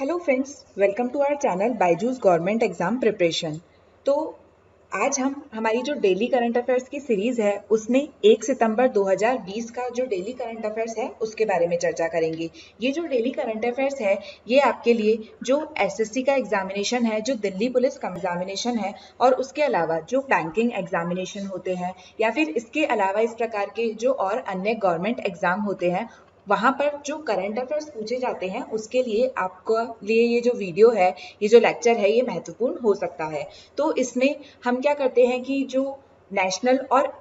Hello friends, welcome to our channel BYJU'S government exam preparation. तो आज हम हमारी जो डेली करंट अफेयर्स की सीरीज है उसमें 1 सितंबर 2020 का जो डेली करंट अफेयर्स है उसके बारे में चर्चा करेंगे। ये जो डेली करंट अफेयर्स है ये आपके लिए जो एसएससी का एग्जामिनेशन है, जो दिल्ली पुलिस का एग्जामिनेशन है और उसके अलावा जो बैंकिंग एग्जामिनेशन होते हैं या फिर इसके अलावा इस प्रकार के जो और अन्य गवर्नमेंट एग्जाम होते हैं वहाँ पर जो करंट अफेयर्स पूछे जाते हैं उसके लिए आपको लिए ये जो वीडियो है, ये जो लेक्चर है, ये महत्वपूर्ण हो सकता है। तो इसमें हम क्या करते हैं कि जो नेशनल और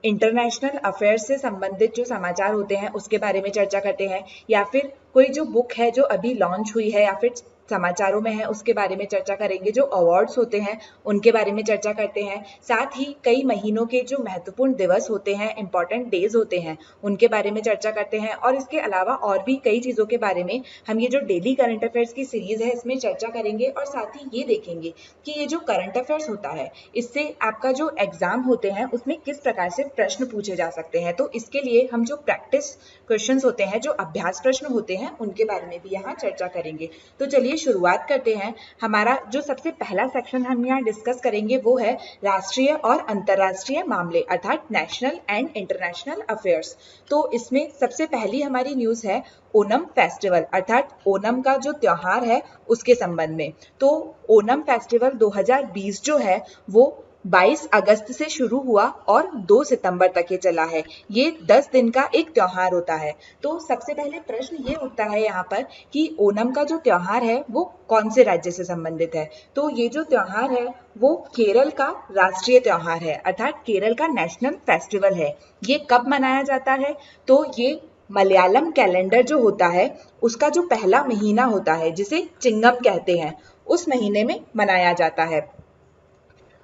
इंटरनेशनल अफेयर्स से संबंधित जो समाचार होते हैं उसके बारे में चर्चा करते हैं, या फिर कोई जो बुक है जो अभी लॉन्च हुई है या फिर समाचारों में है उसके बारे में चर्चा करेंगे। जो अवार्ड्स होते हैं उनके बारे में चर्चा करते हैं। साथ ही कई महीनों के जो महत्वपूर्ण दिवस होते हैं, इंपॉर्टेंट डेज होते हैं, उनके बारे में चर्चा करते हैं। और इसके अलावा और भी कई चीज़ों के बारे में हम ये जो डेली करंट अफेयर्स की सीरीज है इसमें चर्चा करेंगे। और साथ ही ये देखेंगे कि ये जो करंट अफेयर्स होता है इससे आपका जो एग्जाम होते हैं उसमें किस प्रकार से प्रश्न पूछे जा सकते हैं। तो इसके लिए हम जो प्रैक्टिस क्वेश्चंस होते हैं, जो अभ्यास प्रश्न होते हैं, उनके बारे में भी यहाँ चर्चा करेंगे। तो चलिए शुरुआत करते हैं। हमारा जो सबसे पहला सेक्शन हम यहाँ डिस्कस करेंगे वो है राष्ट्रीय और अंतर्राष्ट्रीय मामले, अर्थात नेशनल एंड इंटरनेशनल अफेयर्स। तो इसमें सबसे पहली हमारी न्यूज़ है ओणम फेस्टिवल, अर्थात ओणम का जो त्योहार है उसके संबंध में। तो ओणम फेस्टिवल 2020 जो है वो 22 अगस्त से शुरू हुआ और 2 सितंबर तक ये चला है। ये 10 दिन का एक त्योहार होता है। तो सबसे पहले प्रश्न ये उठता है यहाँ पर कि ओणम का जो त्योहार है वो कौन से राज्य से संबंधित है। तो ये जो त्योहार है वो केरल का राष्ट्रीय त्योहार है, अर्थात केरल का नेशनल फेस्टिवल है। ये कब मनाया जाता है? तो ये मलयालम कैलेंडर जो होता है उसका जो पहला महीना होता है, जिसे चिंगम कहते हैं, उस महीने में मनाया जाता है।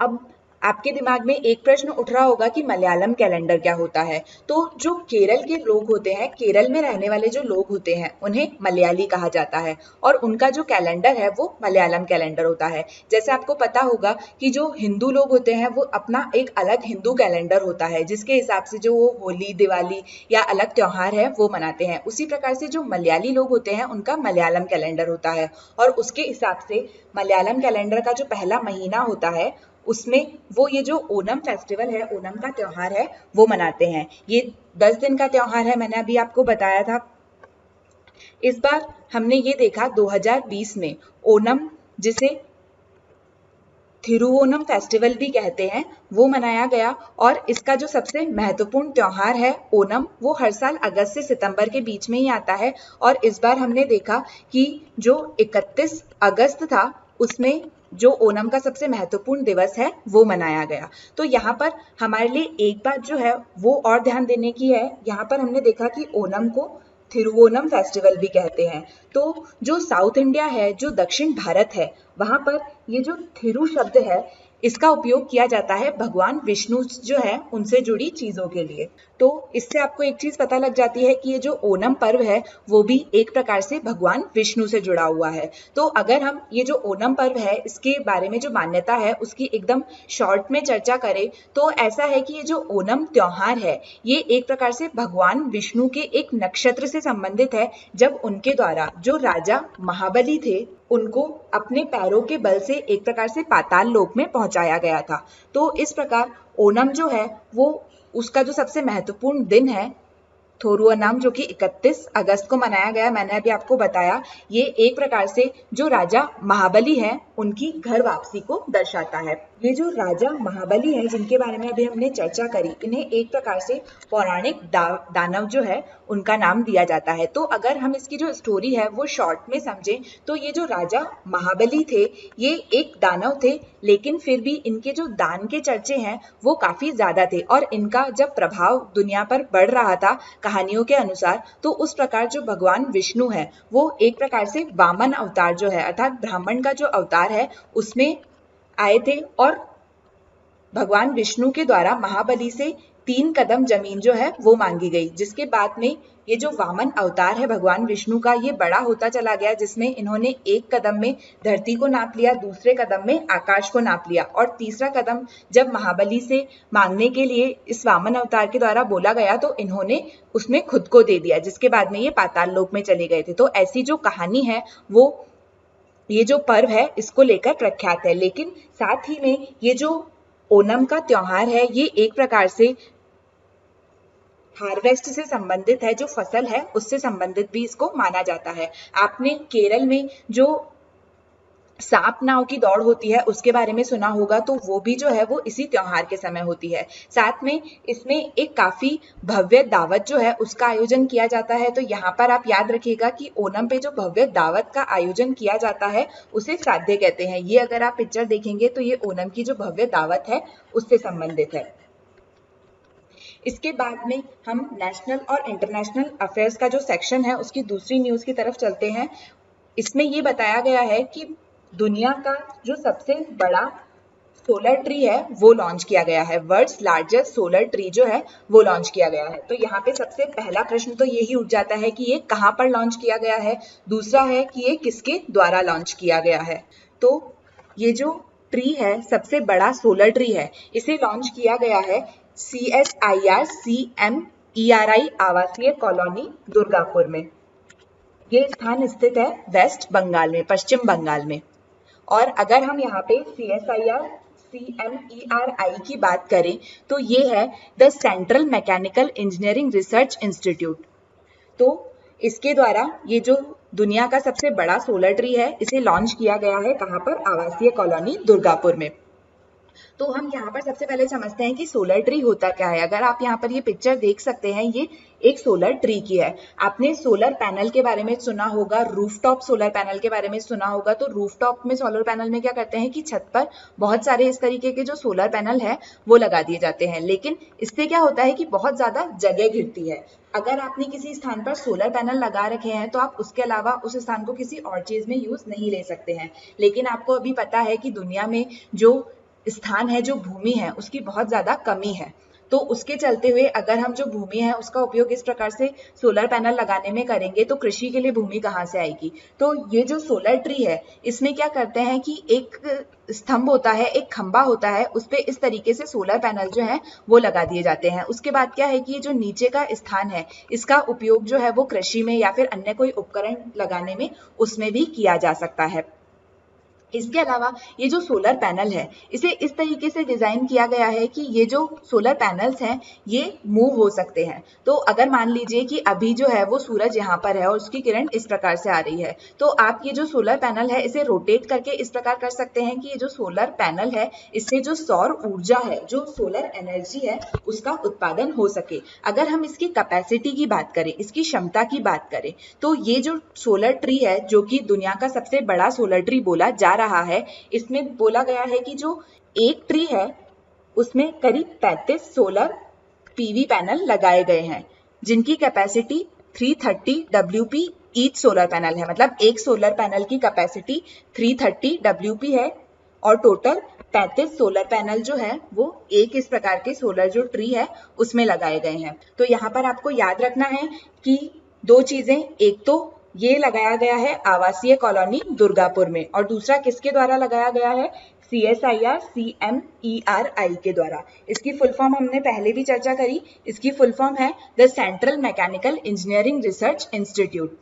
अब आपके दिमाग में एक प्रश्न उठ रहा होगा कि मलयालम कैलेंडर क्या होता है। तो जो केरल के लोग होते हैं, केरल में रहने वाले जो लोग होते हैं, उन्हें मलयाली कहा जाता है और उनका जो कैलेंडर है वो मलयालम कैलेंडर होता है। जैसे आपको पता होगा कि जो हिंदू लोग होते हैं वो अपना एक अलग हिंदू कैलेंडर होता है जिसके हिसाब से जो वो होली, दिवाली या अलग त्योहार है वो मनाते हैं। उसी प्रकार से जो मलयाली लोग होते हैं उनका मलयालम कैलेंडर होता है और उसके हिसाब से मलयालम कैलेंडर का जो पहला महीना होता है उसमें वो ये जो ओणम फेस्टिवल है, ओणम का त्योहार है, वो मनाते हैं। ये 10 दिन का त्योहार है, मैंने अभी आपको बताया था। इस बार हमने ये देखा 2020 में ओणम, जिसे थिरुवोणम फेस्टिवल भी कहते हैं, वो मनाया गया। और इसका जो सबसे महत्वपूर्ण त्योहार है ओणम, वो हर साल अगस्त से सितंबर के बीच में ही आता है। और इस बार हमने देखा कि जो 31 अगस्त था उसमें जो ओणम का सबसे महत्वपूर्ण दिवस है वो मनाया गया। तो यहाँ पर हमारे लिए एक बात जो है वो और ध्यान देने की है। यहाँ पर हमने देखा कि ओणम को थिरुवोणम फेस्टिवल भी कहते हैं। तो जो साउथ इंडिया है, जो दक्षिण भारत है, वहाँ पर ये जो थिरु शब्द है इसका उपयोग किया जाता है भगवान विष्णु जो है उनसे जुड़ी चीजों के लिए। तो इससे आपको एक चीज पता लग जाती है कि ये जो ओणम पर्व है वो भी एक प्रकार से भगवान विष्णु से जुड़ा हुआ है। तो अगर हम ये जो ओणम पर्व है इसके बारे में जो मान्यता है उसकी एकदम शॉर्ट में चर्चा करें तो ऐसा है कि ये जो ओणम त्योहार है ये एक प्रकार से भगवान विष्णु के एक नक्षत्र से संबंधित है, जब उनके द्वारा जो राजा महाबली थे उनको अपने पैरों के बल से एक प्रकार से पाताल लोक में पहुंचाया गया था। तो इस प्रकार ओणम जो है वो उसका जो सबसे महत्वपूर्ण दिन है थोरुवनाम, जो कि 31 अगस्त को मनाया गया, मैंने अभी आपको बताया, ये एक प्रकार से जो राजा महाबली हैं उनकी घर वापसी को दर्शाता है। ये जो राजा महाबली हैं जिनके बारे में अभी हमने चर्चा करी, इन्हें एक प्रकार से पौराणिक दानव जो है उनका नाम दिया जाता है। तो अगर हम इसकी जो स्टोरी है वो शॉर्ट में समझें तो ये जो राजा महाबली थे ये एक दानव थे, लेकिन फिर भी इनके जो दान के चर्चे हैं वो काफी ज्यादा थे और इनका जब प्रभाव दुनिया पर बढ़ रहा था कहानियों के अनुसार, तो उस प्रकार जो भगवान विष्णु है वो एक प्रकार से वामन अवतार जो है, अर्थात ब्राह्मण का जो अवतार है, उसमें आए थे और भगवान विष्णु के द्वारा महाबली से 3 कदम जमीन जो है वो मांगी गई, जिसके बाद में ये जो वामन अवतार है भगवान विष्णु का ये बड़ा होता चला गया, जिसमें इन्होंने एक कदम में धरती को नाप लिया, दूसरे कदम में आकाश को नाप लिया और तीसरा कदम जब महाबली से मांगने के लिए इस वामन अवतार के द्वारा बोला गया तो इन्होंने उसमें खुद को दे दिया, जिसके बाद में ये पाताल लोक में चले गए थे। तो ऐसी जो कहानी है वो ये जो पर्व है इसको लेकर प्रख्यात है। लेकिन साथ ही में ये जो ओणम का त्योहार है ये एक प्रकार से हार्वेस्ट से संबंधित है, जो फसल है उससे संबंधित भी इसको माना जाता है। आपने केरल में जो सांप नाव की दौड़ होती है उसके बारे में सुना होगा, तो वो भी जो है वो इसी त्योहार के समय होती है। साथ में इसमें एक काफी भव्य दावत जो है उसका आयोजन किया जाता है। तो यहाँ पर आप याद रखिएगा कि ओणम पे जो भव्य दावत का आयोजन किया जाता है उसे श्राद्ध कहते हैं। ये अगर आप पिक्चर देखेंगे तो ये ओणम की जो भव्य दावत है उससे संबंधित है। इसके बाद में हम नेशनल और इंटरनेशनल अफेयर्स का जो सेक्शन है उसकी दूसरी न्यूज की तरफ चलते हैं। इसमें ये बताया गया है कि दुनिया का जो सबसे बड़ा सोलर ट्री है वो लॉन्च किया गया है। वर्ल्ड्स लार्जेस्ट सोलर ट्री जो है वो लॉन्च किया गया है। तो यहाँ पे सबसे पहला प्रश्न तो यही उठ जाता है कि ये कहाँ पर लॉन्च किया गया है, दूसरा है कि ये किसके द्वारा लॉन्च किया गया है। तो ये जो ट्री है सबसे बड़ा सोलर ट्री है, इसे लॉन्च किया गया है CSIR CMERI आवासीय कॉलोनी दुर्गापुर में। ये स्थान स्थित है वेस्ट बंगाल में, पश्चिम बंगाल में। और अगर हम यहाँ पे CSIR CMERI की बात करें तो ये है the central mechanical engineering research institute. तो इसके द्वारा ये जो दुनिया का सबसे बड़ा सोलर ट्री है इसे लॉन्च किया गया है कहाँ पर, आवासीय कॉलोनी दुर्गापुर में। तो हम यहाँ पर सबसे पहले समझते हैं कि सोलर ट्री होता क्या है। अगर आप यहाँ पर ये पिक्चर देख सकते हैं, ये एक सोलर ट्री की है। आपने सोलर पैनल के बारे में सुना होगा, रूफटॉप सोलर पैनल के बारे में सुना होगा। तो रूफटॉप में सोलर पैनल में क्या करते हैं कि छत पर बहुत सारे इस तरीके के जो सोलर पैनल है वो लगा दिए जाते हैं। लेकिन इससे क्या होता है कि बहुत ज्यादा जगह घिरती है। अगर आपने किसी स्थान पर सोलर पैनल लगा रखे हैं तो आप उसके अलावा उस स्थान को किसी और चीज में यूज नहीं ले सकते हैं। लेकिन आपको अभी पता है कि दुनिया में जो स्थान है, जो भूमि है, उसकी बहुत ज्यादा कमी है। तो उसके चलते हुए अगर हम जो भूमि है उसका उपयोग इस प्रकार से सोलर पैनल लगाने में करेंगे तो कृषि के लिए भूमि कहाँ से आएगी। तो ये जो सोलर ट्री है इसमें क्या करते हैं कि एक स्तंभ होता है, एक खंबा होता है, उस पे इस तरीके से सोलर पैनल जो है वो लगा दिए जाते हैं। उसके बाद क्या है कि ये जो नीचे का स्थान है इसका उपयोग जो है वो कृषि में या फिर अन्य कोई उपकरण लगाने में उसमें भी किया जा सकता है। इसके अलावा ये जो सोलर पैनल है इसे इस तरीके से डिजाइन किया गया है कि ये जो सोलर पैनल्स हैं ये मूव हो सकते हैं। तो अगर मान लीजिए कि अभी जो है वो सूरज यहाँ पर है और उसकी किरण इस प्रकार से आ रही है, तो आप ये जो सोलर पैनल है इसे रोटेट करके इस प्रकार कर सकते हैं कि ये जो सोलर पैनल है इससे जो सौर ऊर्जा है, जो सोलर एनर्जी है, उसका उत्पादन हो सके। अगर हम इसकी कैपेसिटी की बात करें, इसकी क्षमता की बात करें, तो ये जो सोलर ट्री है जो कि दुनिया का सबसे बड़ा सोलर ट्री बोला जा रहा है, इसमें बोला गया है कि जो एक ट्री है उसमें करीब 35 सोलर पीवी पैनल लगाए गए हैं जिनकी capacity 330 WP each solar panel है। मतलब एक सोलर पैनल की कैपेसिटी 330 WP है और टोटल 35 सोलर पैनल जो है वो एक इस प्रकार के सोलर जो ट्री है उसमें लगाए गए हैं। तो यहाँ पर आपको याद रखना है कि दो चीजें, एक तो ये लगाया गया है आवासीय कॉलोनी दुर्गापुर में और दूसरा किसके द्वारा लगाया गया है, CSIR CMERI के द्वारा। इसकी फुल फॉर्म हमने पहले भी चर्चा करी, इसकी फुल फॉर्म है the central mechanical engineering research institute.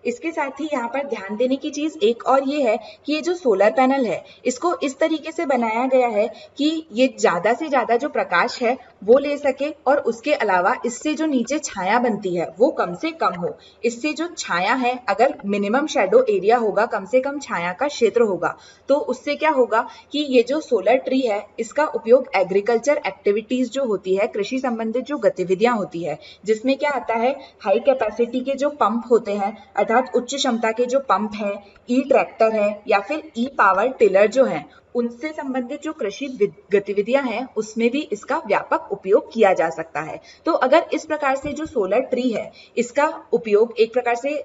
इसके साथ ही यहाँ पर ध्यान देने की चीज एक और ये है कि ये जो सोलर पैनल है इसको इस तरीके से बनाया गया है कि ये ज्यादा से ज्यादा जो प्रकाश है वो ले सके और उसके अलावा इससे जो नीचे छाया बनती है वो कम से कम हो। इससे जो छाया है, अगर मिनिमम शेडो एरिया होगा, कम से कम छाया का क्षेत्र होगा, तो उससे क्या होगा कि ये जो सोलर ट्री है इसका उपयोग एग्रीकल्चर एक्टिविटीज जो होती है, कृषि संबंधित जो गतिविधियां होती है, जिसमें क्या आता है हाई कैपेसिटी के जो पंप होते हैं, अर्थात उच्च क्षमता के जो पंप है, ई ट्रैक्टर है या फिर ई पावर टिलर जो है, उनसे संबंधित जो कृषि गतिविधियां हैं उसमें भी इसका व्यापक उपयोग किया जा सकता है। तो अगर इस प्रकार से जो सोलर ट्री है इसका उपयोग एक प्रकार से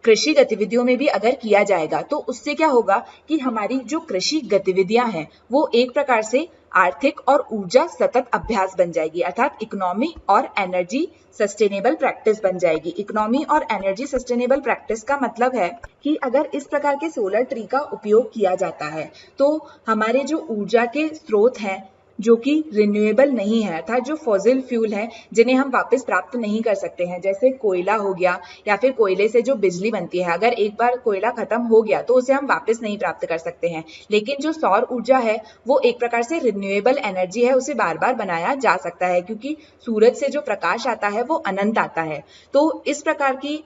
कृषि गतिविधियों में भी अगर किया जाएगा तो उससे क्या होगा कि हमारी जो कृषि गतिविधियां हैं वो एक प्रकार से आर्थिक और ऊर्जा सतत अभ्यास बन जाएगी, अर्थात इकोनॉमी और एनर्जी सस्टेनेबल प्रैक्टिस बन जाएगी। इकोनॉमी और एनर्जी सस्टेनेबल प्रैक्टिस का मतलब है कि अगर इस प्रकार के सोलर ट्री का उपयोग किया जाता है तो हमारे जो ऊर्जा के स्रोत हैं जो कि रिन्यूएबल नहीं है, अर्थात जो फॉसिल फ्यूल है जिन्हें हम वापस प्राप्त नहीं कर सकते हैं, जैसे कोयला हो गया या फिर कोयले से जो बिजली बनती है, अगर एक बार कोयला खत्म हो गया तो उसे हम वापस नहीं प्राप्त कर सकते हैं। लेकिन जो सौर ऊर्जा है वो एक प्रकार से रिन्यूएबल एनर्जी है, उसे बार बार बनाया जा सकता है क्योंकि सूरज से जो प्रकाश आता है वो अनंत आता है। तो इस प्रकार की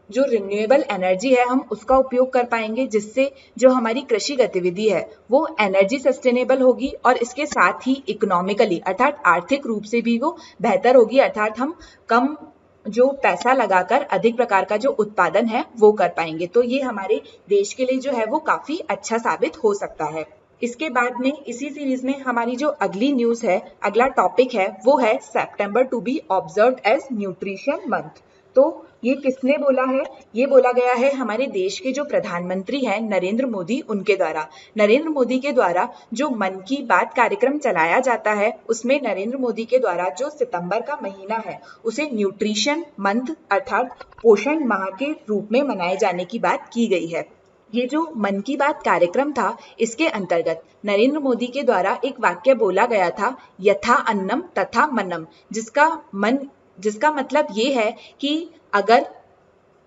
जो रिन्यूएबल एनर्जी है हम उसका उपयोग कर पाएंगे, जिससे जो हमारी कृषि गतिविधि है वो एनर्जी सस्टेनेबल होगी और इसके साथ ही इकोनॉमिकली अर्थात आर्थिक रूप से भी वो बेहतर होगी, अर्थात हम कम जो पैसा लगाकर अधिक प्रकार का जो उत्पादन है वो कर पाएंगे। तो ये हमारे देश के लिए जो है वो काफी अच्छा साबित हो सकता है। इसके बाद में इसी सीरीज में हमारी जो अगली न्यूज है, अगला टॉपिक है वो है September to be observed as nutrition month. तो ये किसने बोला है? ये बोला गया है हमारे देश के जो प्रधानमंत्री हैं नरेंद्र मोदी, उनके द्वारा। नरेंद्र मोदी के द्वारा जो मन की बात कार्यक्रम चलाया जाता है उसमें नरेंद्र मोदी के द्वारा जो सितंबर का महीना है उसे न्यूट्रिशन मंथ अर्थात पोषण माह के रूप में मनाए जाने की बात की गई है। ये जो मन की बात कार्यक्रम था इसके अंतर्गत नरेंद्र मोदी के द्वारा एक वाक्य बोला गया था, यथा अन्नम तथा मनम, जिसका मतलब ये है कि अगर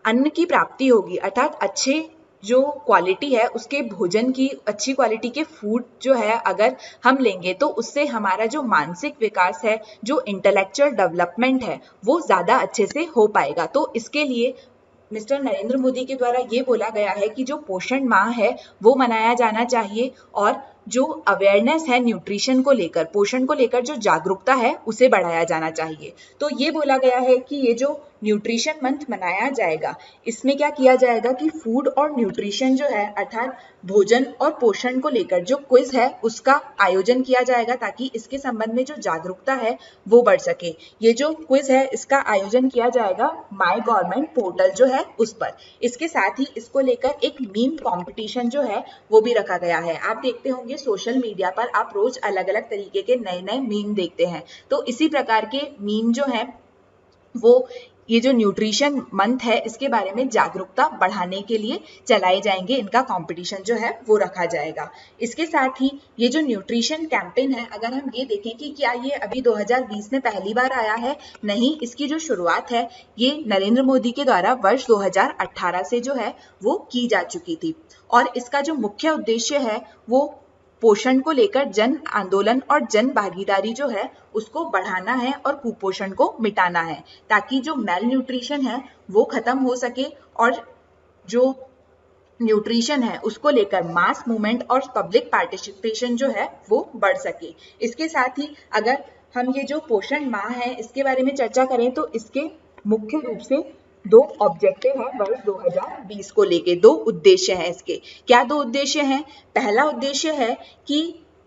अन्न की प्राप्ति होगी अर्थात अच्छे जो क्वालिटी है उसके भोजन की, अच्छी क्वालिटी के फूड जो है अगर हम लेंगे तो उससे हमारा जो मानसिक विकास है, जो इंटेलेक्चुअल डेवलपमेंट है वो ज्यादा अच्छे से हो पाएगा। तो इसके लिए मिस्टर नरेंद्र मोदी के द्वारा ये बोला गया है कि जो पोषण माह है वो मनाया जाना चाहिए और जो अवेयरनेस है न्यूट्रिशन को लेकर, पोषण को लेकर जो जागरूकता है उसे बढ़ाया जाना चाहिए। तो ये बोला गया है कि ये जो न्यूट्रिशन मंथ मनाया जाएगा इसमें क्या किया जाएगा कि फूड और न्यूट्रिशन जो है अर्थात भोजन और पोषण को लेकर जो क्विज है उसका आयोजन किया जाएगा ताकि इसके संबंध में जो जागरूकता है वो बढ़ सके। ये जो क्विज है इसका आयोजन किया जाएगा माय गवर्नमेंट पोर्टल जो है उस पर। इसके साथ ही इसको लेकर एक मीम कंपटीशन जो है वो भी रखा गया है। आप देखते होंगे सोशल मीडिया पर आप रोज अलग अलग तरीके के नए नए मीम देखते हैं, तो इसी प्रकार के मीम जो है वो ये जो न्यूट्रिशन मंथ है इसके बारे में जागरूकता बढ़ाने के लिए चलाए जाएंगे, इनका कंपटीशन जो है वो रखा जाएगा। इसके साथ ही ये जो न्यूट्रिशन कैंपेन है अगर हम ये देखें कि क्या ये अभी 2020 में पहली बार आया है, नहीं, इसकी जो शुरुआत है ये नरेंद्र मोदी के द्वारा वर्ष 2018 से जो है वो की जा चुकी थी और इसका जो मुख्य उद्देश्य है वो पोषण को लेकर जन आंदोलन और जन भागीदारी जो है उसको बढ़ाना है और कुपोषण को मिटाना है ताकि जो मेल न्यूट्रिशन है वो खत्म हो सके और जो न्यूट्रिशन है उसको लेकर मास मूवमेंट और पब्लिक पार्टिसिपेशन जो है वो बढ़ सके। इसके साथ ही अगर हम ये जो पोषण माह है इसके बारे में चर्चा करें तो इसके मुख्य रूप से दो ऑब्जेक्टिव है वर्ष 2020 को लेके, दो उद्देश्य हैं इसके। क्या दो उद्देश्य हैं? पहला उद्देश्य है कि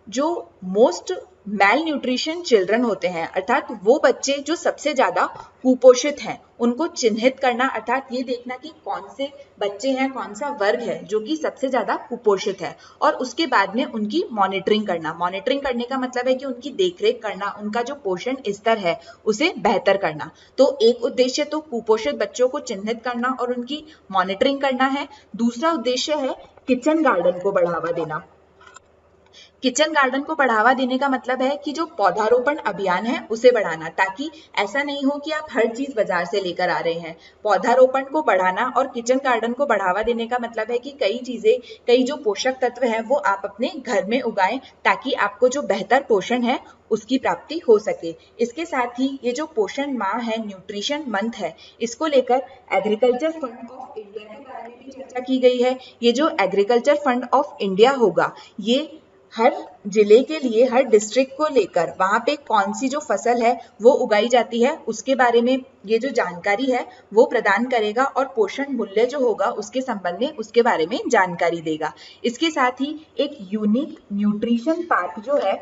जो मोस्ट मेल न्यूट्रिशन चिल्ड्रन होते हैं अर्थात वो बच्चे जो सबसे ज्यादा कुपोषित हैं उनको चिन्हित करना, अर्थात ये देखना कि कौन से बच्चे हैं, कौन सा वर्ग है जो कि सबसे ज्यादा कुपोषित है और उसके बाद में उनकी मॉनिटरिंग करना। मॉनिटरिंग करने का मतलब है कि उनकी देखरेख करना, उनका जो पोषण स्तर है उसे बेहतर करना। तो एक उद्देश्य तो कुपोषित बच्चों को चिन्हित करना और उनकी मॉनिटरिंग करना है। दूसरा उद्देश्य है किचन गार्डन को बढ़ावा देना। किचन गार्डन को बढ़ावा देने का मतलब है कि जो पौधारोपण अभियान है उसे बढ़ाना, ताकि ऐसा नहीं हो कि आप हर चीज बाजार से लेकर आ रहे हैं। पौधारोपण को बढ़ाना और किचन गार्डन को बढ़ावा देने का मतलब है कि कई चीजें, कई जो पोषक तत्व हैं वो आप अपने घर में उगाएं ताकि आपको जो बेहतर पोषण है उसकी प्राप्ति हो सके। इसके साथ ही ये जो पोषण माह है, न्यूट्रिशन मंथ है, इसको लेकर एग्रीकल्चर फंड ऑफ इंडिया के बारे में भी चर्चा की गई है। ये जो एग्रीकल्चर फंड ऑफ इंडिया होगा ये हर जिले के लिए, हर डिस्ट्रिक्ट को लेकर वहां पे कौन सी जो फसल है वो उगाई जाती है उसके बारे में ये जो जानकारी है वो प्रदान करेगा और पोषण मूल्य जो होगा उसके संबंध में उसके बारे में जानकारी देगा। इसके साथ ही एक यूनिक न्यूट्रिशन पार्क जो है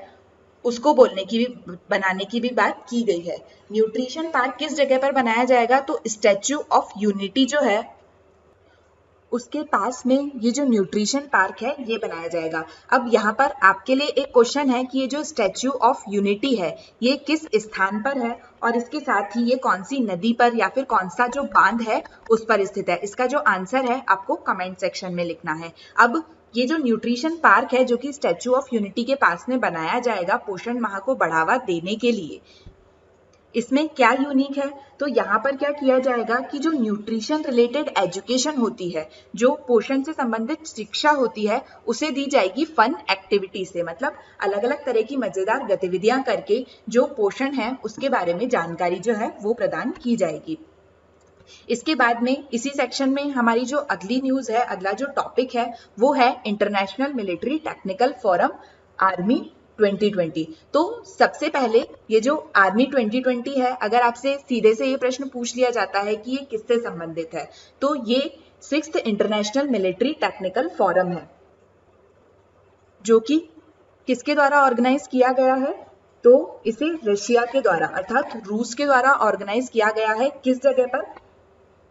उसको बनाने की भी बात की गई है। न्यूट्रिशन पार्क किस जगह पर बनाया जाएगा? तो स्टैच्यू ऑफ यूनिटी जो है उसके पास में ये जो न्यूट्रिशन पार्क है ये बनाया जाएगा। अब यहाँ पर आपके लिए एक क्वेश्चन है कि ये जो स्टैच्यू ऑफ यूनिटी है ये किस स्थान पर है और इसके साथ ही ये कौन सी नदी पर या फिर कौन सा जो बांध है उस पर स्थित है। इसका जो आंसर है आपको कमेंट सेक्शन में लिखना है। अब ये जो न्यूट्रिशन पार्क है जो कि स्टैच्यू ऑफ यूनिटी के पास में बनाया जाएगा पोषण माह को बढ़ावा देने के लिए, इसमें क्या यूनिक है, तो यहाँ पर क्या किया जाएगा कि जो न्यूट्रिशन रिलेटेड एजुकेशन होती है, जो पोषण से संबंधित शिक्षा होती है, उसे दी जाएगी फन एक्टिविटी से, मतलब अलग अलग तरह की मजेदार गतिविधियां करके जो पोषण है उसके बारे में जानकारी जो है वो प्रदान की जाएगी। इसके बाद में इसी सेक्शन में हमारी जो अगली न्यूज है, अगला जो टॉपिक है वो है international military technical forum army 2020। तो सबसे पहले ये जो आर्मी 2020 है, अगर आपसे सीधे से ये प्रश्न पूछ लिया जाता है कि ये किससे संबंधित है, तो ये 6th international military technical forum है जो कि किसके द्वारा ऑर्गेनाइज किया गया है, तो इसे रशिया के द्वारा अर्थात रूस के द्वारा ऑर्गेनाइज किया गया है। किस जगह पर,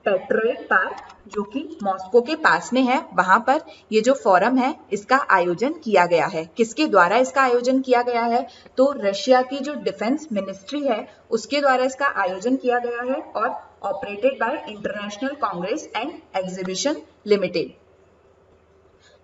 पेट्रोइट पार्क जो कि मॉस्को के पास में है, वहां पर ये जो फोरम है इसका आयोजन किया गया है। किसके द्वारा इसका आयोजन किया गया है, तो रशिया की जो डिफेंस मिनिस्ट्री है उसके द्वारा इसका आयोजन किया गया है और operated by international Congress and exhibition limited.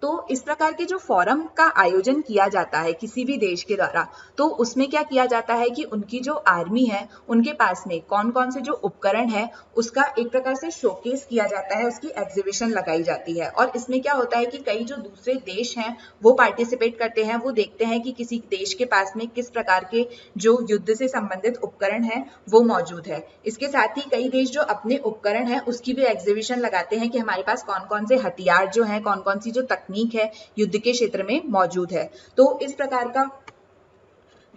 तो इस प्रकार के जो फोरम का आयोजन किया जाता है किसी भी देश के द्वारा, तो उसमें क्या किया जाता है कि उनकी जो आर्मी है उनके पास में कौन कौन से जो उपकरण है उसका एक प्रकार से शोकेस किया जाता है, उसकी एग्जीबिशन लगाई जाती है। और इसमें क्या होता है कि कई जो दूसरे देश हैं वो पार्टिसिपेट करते हैं, वो देखते हैं कि किसी देश के पास में किस प्रकार के जो युद्ध से संबंधित उपकरण है वो मौजूद है। इसके साथ ही कई देश जो अपने उपकरण है उसकी भी एग्जीबिशन लगाते हैं कि हमारे पास कौन कौन से हथियार जो है, कौन कौन सी जो तकनीक है युद्ध के क्षेत्र में मौजूद है। तो इस प्रकार का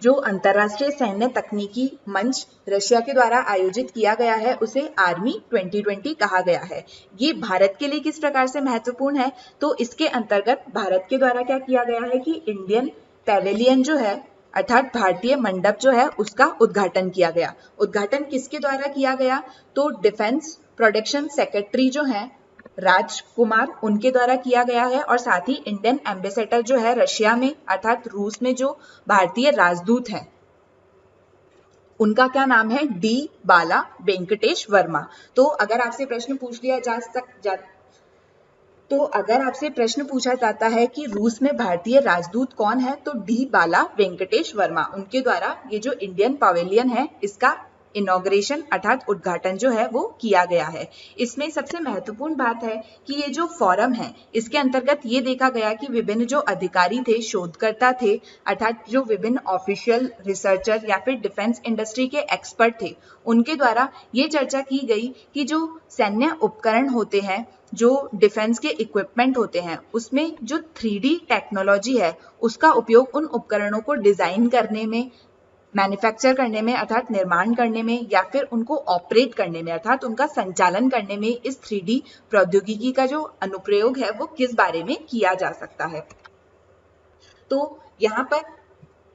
जो अंतरराष्ट्रीय सैन्य तकनीकी मंच रशिया के द्वारा आयोजित किया गया है उसे आर्मी 2020 कहा गया है। ये भारत के लिए किस प्रकार से महत्वपूर्ण है, तो इसके अंतर्गत भारत के द्वारा क्या किया गया है कि इंडियन पैवेलियन जो है अर्थात भारतीय मंडप जो है उसका उद्घाटन किया गया। उद्घाटन किसके द्वारा किया गया, तो डिफेंस प्रोडक्शन सेक्रेटरी जो है राजकुमार उनके द्वारा किया गया है। और साथ ही इंडियन एम्बेसडर जो है रशिया में अर्थात रूस में जो भारतीय राजदूत हैं उनका क्या नाम है, डी बाला वेंकटेश वर्मा। तो अगर आपसे प्रश्न पूछा जाता है कि रूस में भारतीय राजदूत कौन है, तो डी बाला वेंकटेश वर्मा, उनके द्वारा ये जो इंडियन पवेलियन है इसका इनॉग्रेशन अर्थात उद्घाटन जो है वो किया गया है। इसमें सबसे महत्वपूर्ण बात है कि ये जो फोरम है इसके अंतर्गत ये देखा गया कि विभिन्न जो अधिकारी थे, शोधकर्ता थे अर्थात जो विभिन्न ऑफिशियल रिसर्चर या फिर डिफेंस इंडस्ट्री के एक्सपर्ट थे, उनके द्वारा ये चर्चा की गई कि जो सैन्य उपकरण होते हैं, जो डिफेंस के इक्विपमेंट होते हैं, उसमें जो 3D टेक्नोलॉजी है उसका उपयोग उन उपकरणों को डिजाइन करने में, मैन्युफैक्चर करने में अर्थात निर्माण करने में या फिर उनको ऑपरेट करने में अर्थात उनका संचालन करने में इस 3D प्रौद्योगिकी का जो अनुप्रयोग है वो किस बारे में किया जा सकता है। तो यहाँ पर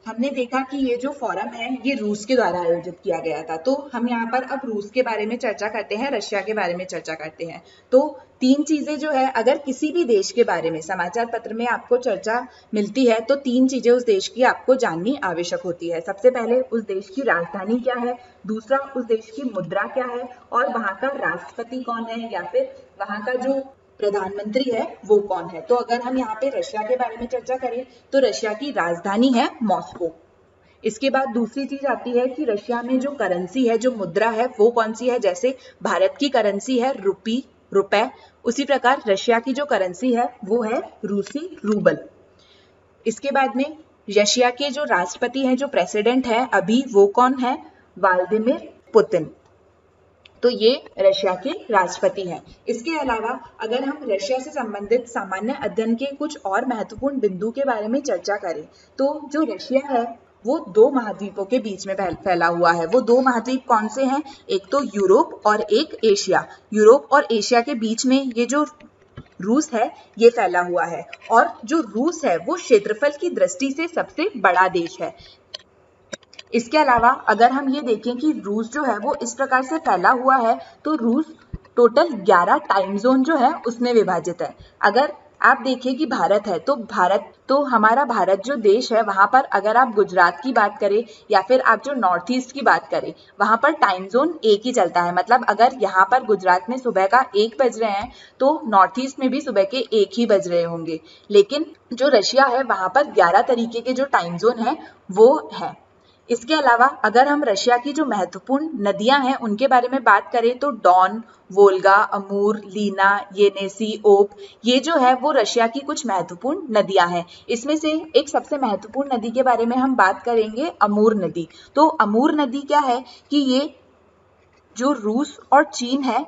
हमने देखा कि ये जो फोरम है ये रूस के द्वारा आयोजित किया गया था। तो हम यहाँ पर अब रूस के बारे में चर्चा करते हैं, रशिया के बारे में चर्चा करते हैं। तो 3 चीजें जो है, अगर किसी भी देश के बारे में समाचार पत्र में आपको चर्चा मिलती है तो 3 चीजें उस देश की आपको जाननी आवश्यक होती है। सबसे पहले उस देश की राजधानी क्या है, दूसरा उस देश की मुद्रा क्या है और वहां का राष्ट्रपति कौन है या फिर वहां का जो प्रधानमंत्री है वो कौन है। तो अगर हम यहाँ पे रशिया के बारे में चर्चा करें तो रशिया की राजधानी है मॉस्को। इसके बाद दूसरी चीज आती है कि रशिया में जो करेंसी है, जो मुद्रा है वो कौन सी है। जैसे भारत की करेंसी है रुपए, उसी प्रकार रशिया की जो करेंसी है वो है रूसी रूबल। इसके बाद में रशिया के जो राष्ट्रपति हैं, जो प्रेसिडेंट है अभी, वो कौन है, व्लादिमीर पुतिन। तो ये रशिया के राष्ट्रपति हैं। इसके अलावा अगर हम रशिया से संबंधित सामान्य अध्ययन के कुछ और महत्वपूर्ण बिंदु के बारे में चर्चा करें तो जो रशिया है वो 2 महाद्वीपों के बीच में फैला हुआ है। वो 2 महाद्वीप कौन से हैं, एक तो यूरोप और एक एशिया। यूरोप और एशिया के बीच में ये जो रूस है ये फैला हुआ है और जो रूस है वो क्षेत्रफल की दृष्टि से सबसे बड़ा देश है। इसके अलावा अगर हम ये देखें कि रूस जो है वो इस प्रकार से फैला हुआ है तो रूस टोटल 11 टाइम जोन जो है उसमें विभाजित है। अगर आप देखिए कि भारत है तो हमारा भारत जो देश है वहां पर अगर आप गुजरात की बात करें या फिर आप जो नॉर्थ ईस्ट की बात करें वहां पर टाइम जोन एक ही चलता है। मतलब अगर यहाँ पर गुजरात में सुबह का 1 बज रहे हैं तो नॉर्थ ईस्ट में भी सुबह के 1 ही बज रहे होंगे। लेकिन जो रशिया है वहां पर 11 तरीके के जो टाइम जोन है वो है। इसके अलावा अगर हम रशिया की जो महत्वपूर्ण नदियां हैं उनके बारे में बात करें तो डॉन, वोल्गा, अमूर, लीना, येनेसी, ओब, ये जो है वो रशिया की कुछ महत्वपूर्ण नदियां हैं। इसमें से एक सबसे महत्वपूर्ण नदी के बारे में हम बात करेंगे, अमूर नदी। तो अमूर नदी क्या है कि ये जो रूस और चीन है,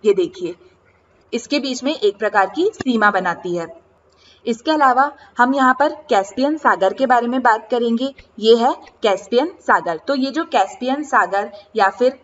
ये देखिए इसके बीच में एक प्रकार की सीमा बनाती है। इसके अलावा हम यहाँ पर कैस्पियन सागर के बारे में बात करेंगे। ये है कैस्पियन सागर। तो ये जो कैस्पियन सागर या फिर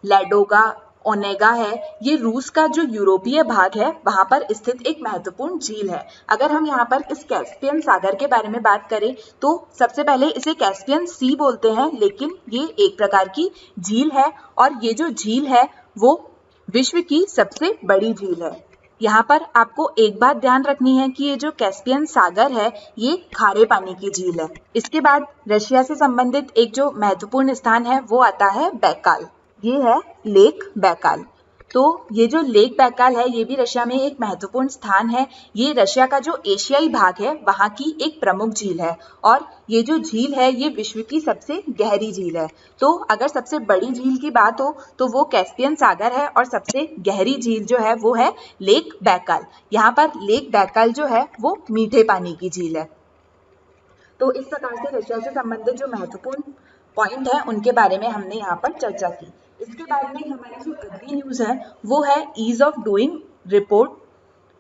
लैडोगा, ओनेगा है, ये रूस का जो यूरोपीय भाग है वहां पर स्थित एक महत्वपूर्ण झील है। अगर हम यहाँ पर इस कैस्पियन सागर के बारे में बात करें तो सबसे पहले इसे कैस्पियन सी बोलते हैं, लेकिन ये एक प्रकार की झील है और ये जो झील है वो विश्व की सबसे बड़ी झील है। यहाँ पर आपको एक बात ध्यान रखनी है कि ये जो कैस्पियन सागर है ये खारे पानी की झील है। इसके बाद रशिया से संबंधित एक जो महत्वपूर्ण स्थान है वो आता है बैकाल। ये है लेक बैकाल। तो ये जो लेक बैकाल है ये भी रशिया में एक महत्वपूर्ण स्थान है। ये रशिया का जो एशियाई भाग है वहाँ की एक प्रमुख झील है और ये जो झील है ये विश्व की सबसे गहरी झील है। तो अगर सबसे बड़ी झील की बात हो तो वो कैस्पियन सागर है और सबसे गहरी झील जो है वो है लेक बैकाल। यहाँ पर लेक बैकाल जो है वो मीठे पानी की झील है। तो इस प्रकार से रशिया से संबंधित जो महत्वपूर्ण पॉइंट है उनके बारे में हमने यहाँ पर चर्चा की। इसके बाद में हमारी जो अगली न्यूज है वो है ease of doing report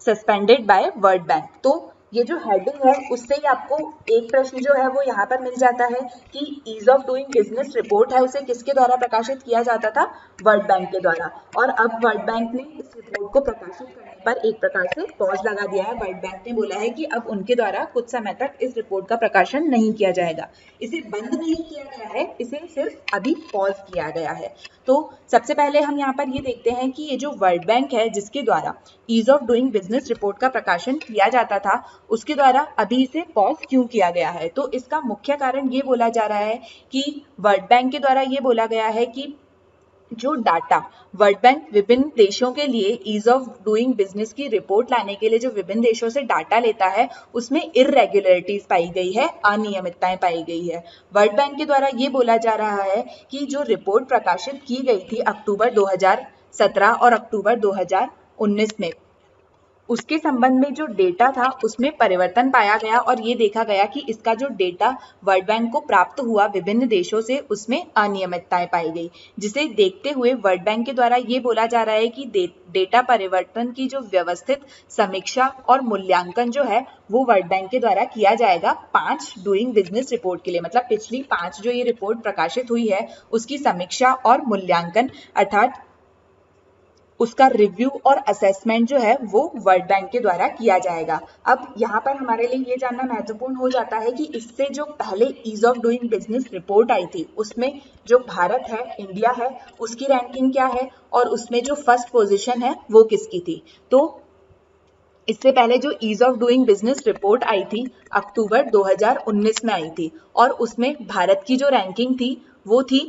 suspended by World Bank. तो ये जो हेडिंग है उससे ही आपको एक प्रश्न जो है वो यहाँ पर मिल जाता है कि ease of doing business report है उसे किसके द्वारा प्रकाशित किया जाता था, वर्ल्ड बैंक के द्वारा। और अब वर्ल्ड बैंक ने इस रिपोर्ट को प्रकाशित करने पर एक प्रकार से पॉज लगा दिया है। वर्ल्ड बैंक ने बोला है कि अब उनके द्वारा कुछ समय तक इस रिपोर्ट का प्रकाशन नहीं किया जाएगा। इसे बंद नहीं किया गया है, इसे सिर्फ अभी पॉज किया गया है। तो सबसे पहले हम यहाँ पर ये देखते हैं कि ये जो वर्ल्ड बैंक है जिसके द्वारा ease of doing business report का प्रकाशन किया जाता था उसके द्वारा अभी इसे पॉज क्यों किया गया है। तो इसका मुख्य कारण ये बोला जा रहा है कि वर्ल्ड बैंक के द्वारा ये बोला गया है कि जो डाटा वर्ल्ड बैंक विभिन्न देशों के लिए ईज ऑफ डूइंग बिजनेस की रिपोर्ट लाने के लिए जो विभिन्न देशों से डाटा लेता है उसमें इररेगुलरिटीज पाई गई है, अनियमितताएं पाई गई है। वर्ल्ड बैंक के द्वारा ये बोला जा रहा है कि जो रिपोर्ट प्रकाशित की गई थी अक्टूबर 2017 और अक्टूबर 2019 में, उसके संबंध में जो डेटा था उसमें परिवर्तन पाया गया और ये देखा गया कि इसका जो डेटा वर्ल्ड बैंक को प्राप्त हुआ विभिन्न देशों से उसमें अनियमितताएं पाई गई, जिसे देखते हुए वर्ल्ड बैंक के द्वारा ये बोला जा रहा है कि डेटा परिवर्तन की जो व्यवस्थित समीक्षा और मूल्यांकन जो है वो वर्ल्ड बैंक के द्वारा किया जाएगा 5 डूइंग बिजनेस रिपोर्ट के लिए। मतलब पिछली 5 जो ये रिपोर्ट प्रकाशित हुई है उसकी समीक्षा और मूल्यांकन अर्थात उसका रिव्यू और असेसमेंट जो है वो वर्ल्ड बैंक के द्वारा किया जाएगा। अब यहाँ पर हमारे लिए ये जानना महत्वपूर्ण हो जाता है कि इससे जो पहले ease of doing business report आई थी उसमें जो भारत है, इंडिया है, उसकी रैंकिंग क्या है और उसमें जो फर्स्ट पोजीशन है वो किसकी थी। तो इससे पहले जो ease of doing business report आई थी अक्टूबर 2019 में आई थी और उसमें भारत की जो रैंकिंग थी वो थी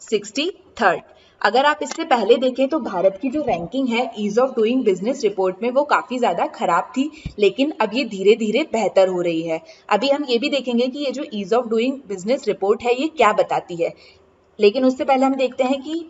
63rd। अगर आप इससे पहले देखें तो भारत की जो रैंकिंग है ease of doing business report में वो काफी ज्यादा खराब थी, लेकिन अब ये धीरे धीरे बेहतर हो रही है। अभी हम ये भी देखेंगे कि ये जो ease of doing business report है ये क्या बताती है, लेकिन उससे पहले हम देखते हैं कि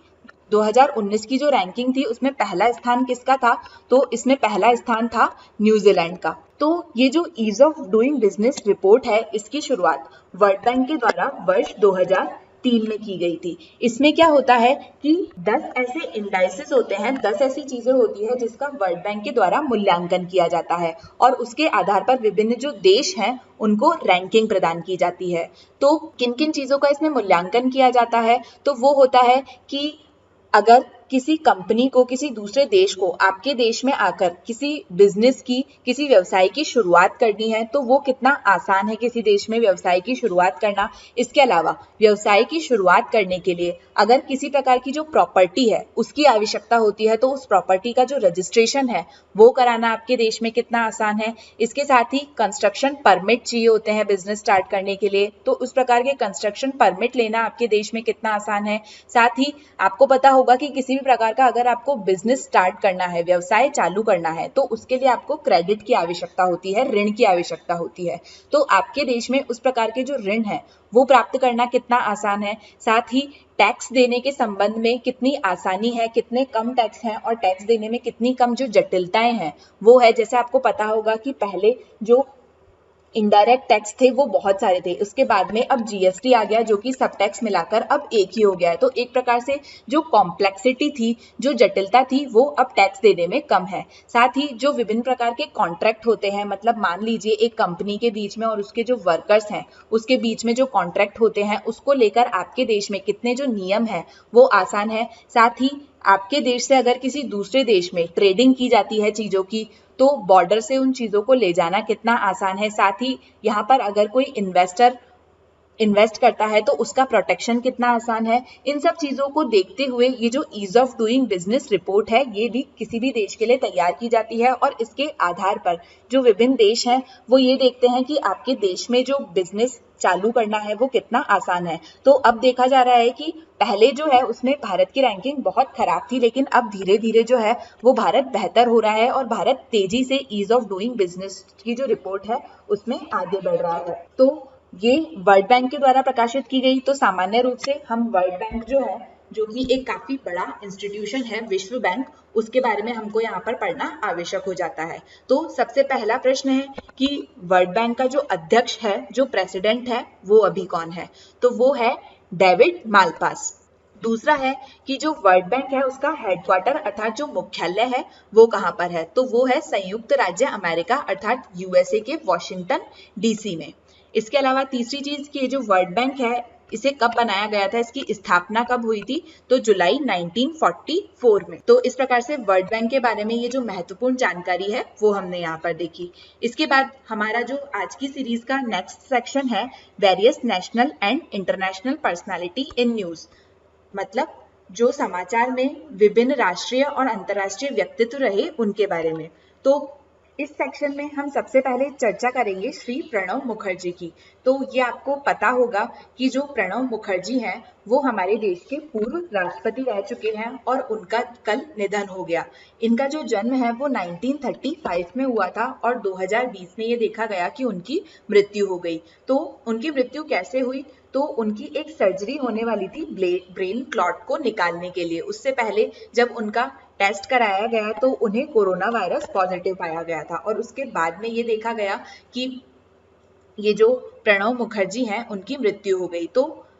2019 की जो रैंकिंग थी उसमें पहला स्थान किसका था। तो इसमें पहला स्थान था न्यूजीलैंड का। तो ये जो ease of doing business report है इसकी शुरुआत वर्ल्ड बैंक के द्वारा वर्ष 2003 में की गई थी। इसमें क्या होता है कि 10 ऐसे इंडाइसेस होते हैं, 10 ऐसी चीजें होती है जिसका वर्ल्ड बैंक के द्वारा मूल्यांकन किया जाता है और उसके आधार पर विभिन्न जो देश हैं उनको रैंकिंग प्रदान की जाती है। तो किन किन चीजों का इसमें मूल्यांकन किया जाता है, तो वो होता है कि अगर किसी कंपनी को, किसी दूसरे देश को आपके देश में आकर किसी बिजनेस की, किसी व्यवसाय की शुरुआत करनी है तो वो कितना आसान है किसी देश में व्यवसाय की शुरुआत करना। इसके अलावा व्यवसाय की शुरुआत करने के लिए अगर किसी प्रकार की जो प्रॉपर्टी है उसकी आवश्यकता होती है तो उस प्रॉपर्टी का जो रजिस्ट्रेशन है वो कराना आपके देश में कितना आसान है। इसके साथ ही कंस्ट्रक्शन परमिट चाहिए होते हैं बिजनेस स्टार्ट करने के लिए, तो उस प्रकार के कंस्ट्रक्शन परमिट लेना आपके देश में कितना आसान है। साथ ही आपको पता होगा कि किसी भी प्रकार का अगर आपको बिजनेस स्टार्ट करना है, व्यवसाय चालू करना है, तो उसके लिए आपको क्रेडिट की आवश्यकता होती है, ऋण की आवश्यकता होती है। तो आपके देश में उस प्रकार के जो ऋण है वो प्राप्त करना कितना आसान है। साथ ही टैक्स देने के संबंध में कितनी आसानी है, कितने कम टैक्स हैं और टैक्स देने में कितनी कम जो जटिलताएं हैं वो है। जैसे आपको पता होगा कि पहले जो इनडायरेक्ट टैक्स थे वो बहुत सारे थे, उसके बाद में अब जीएसटी आ गया जो कि सब टैक्स मिलाकर अब एक ही हो गया है। तो एक प्रकार से जो कॉम्प्लेक्सिटी थी, जो जटिलता थी, वो अब टैक्स देने में कम है। साथ ही जो विभिन्न प्रकार के कॉन्ट्रैक्ट होते हैं, मतलब मान लीजिए एक कंपनी के बीच में और उसके जो वर्कर्स हैं उसके बीच में जो कॉन्ट्रैक्ट होते हैं उसको लेकर आपके देश में कितने जो नियम है वो आसान है। साथ ही आपके देश से अगर किसी दूसरे देश में ट्रेडिंग की जाती है चीजों की तो बॉर्डर से उन चीजों को ले जाना कितना आसान है। साथ ही यहाँ पर अगर कोई इन्वेस्टर इन्वेस्ट करता है तो उसका प्रोटेक्शन कितना आसान है। इन सब चीजों को देखते हुए ये जो ease of doing business report है ये भी किसी भी देश के लिए तैयार की जाती है और इसके आधार पर जो विभिन्न देश हैं वो ये देखते हैं कि आपके देश में जो बिजनेस चालू करना है वो कितना आसान है। तो अब देखा जा रहा है कि पहले जो है उसमें भारत की रैंकिंग बहुत खराब थी, लेकिन अब धीरे धीरे जो है वो भारत बेहतर हो रहा है और भारत तेजी से ईज ऑफ डूइंग बिजनेस की जो रिपोर्ट है उसमें आगे बढ़ रहा है। तो ये वर्ल्ड बैंक के द्वारा प्रकाशित की गई। तो सामान्य रूप से हम वर्ल्ड बैंक जो है, जो कि एक काफी बड़ा इंस्टीट्यूशन है, विश्व बैंक, उसके बारे में हमको यहाँ पर पढ़ना आवश्यक हो जाता है। तो सबसे पहला प्रश्न है कि वर्ल्ड बैंक का जो अध्यक्ष है, जो प्रेसिडेंट है, वो अभी कौन है? तो वो है डेविड मालपास। दूसरा है कि जो वर्ल्ड बैंक है उसका हेडक्वार्टर अर्थात जो मुख्यालय है वो कहाँ पर है? तो वो है संयुक्त राज्य अमेरिका अर्थात यूएसए के वॉशिंगटन डीसी में। इसके अलावा तीसरी चीज कि जो वर्ल्ड बैंक है इसे कब बनाया गया था, इसकी स्थापना कब हुई थी? तो जुलाई 1944 में। तो इस प्रकार से वर्ल्ड बैंक के बारे में ये जो महत्वपूर्ण जानकारी है वो हमने यहाँ पर देखी। इसके बाद हमारा जो आज की सीरीज का नेक्स्ट सेक्शन है various national and international personality in news, मतलब जो समाचार में विभिन्न राष्ट्रीय और अंतर्राष्ट्रीय व्यक्तित्व रहे उनके बारे में। तो इस सेक्शन में हम सबसे पहले चर्चा करेंगे श्री प्रणब मुखर्जी की। तो ये आपको पता होगा कि जो प्रणब मुखर्जी हैं वो हमारे देश के पूर्व राष्ट्रपति रह चुके हैं और उनका कल निधन हो गया। इनका जो जन्म है वो 1935 में हुआ था और 2020 में ये देखा गया कि उनकी मृत्यु हो गई। तो उनकी मृत्यु कैसे हुई? तो उनकी एक सर्जरी होने वाली थी ब्रेन क्लॉट को निकालने के लिए। उससे पहले जब उनका टेस्ट कराया गया तो उन्हें कोरोना वायरस पॉजिटिव पाया गया था और उसके बाद में ये देखा गया कि ये जो प्रणब मुखर्जी हैं उनकी मृत्यु हो गई।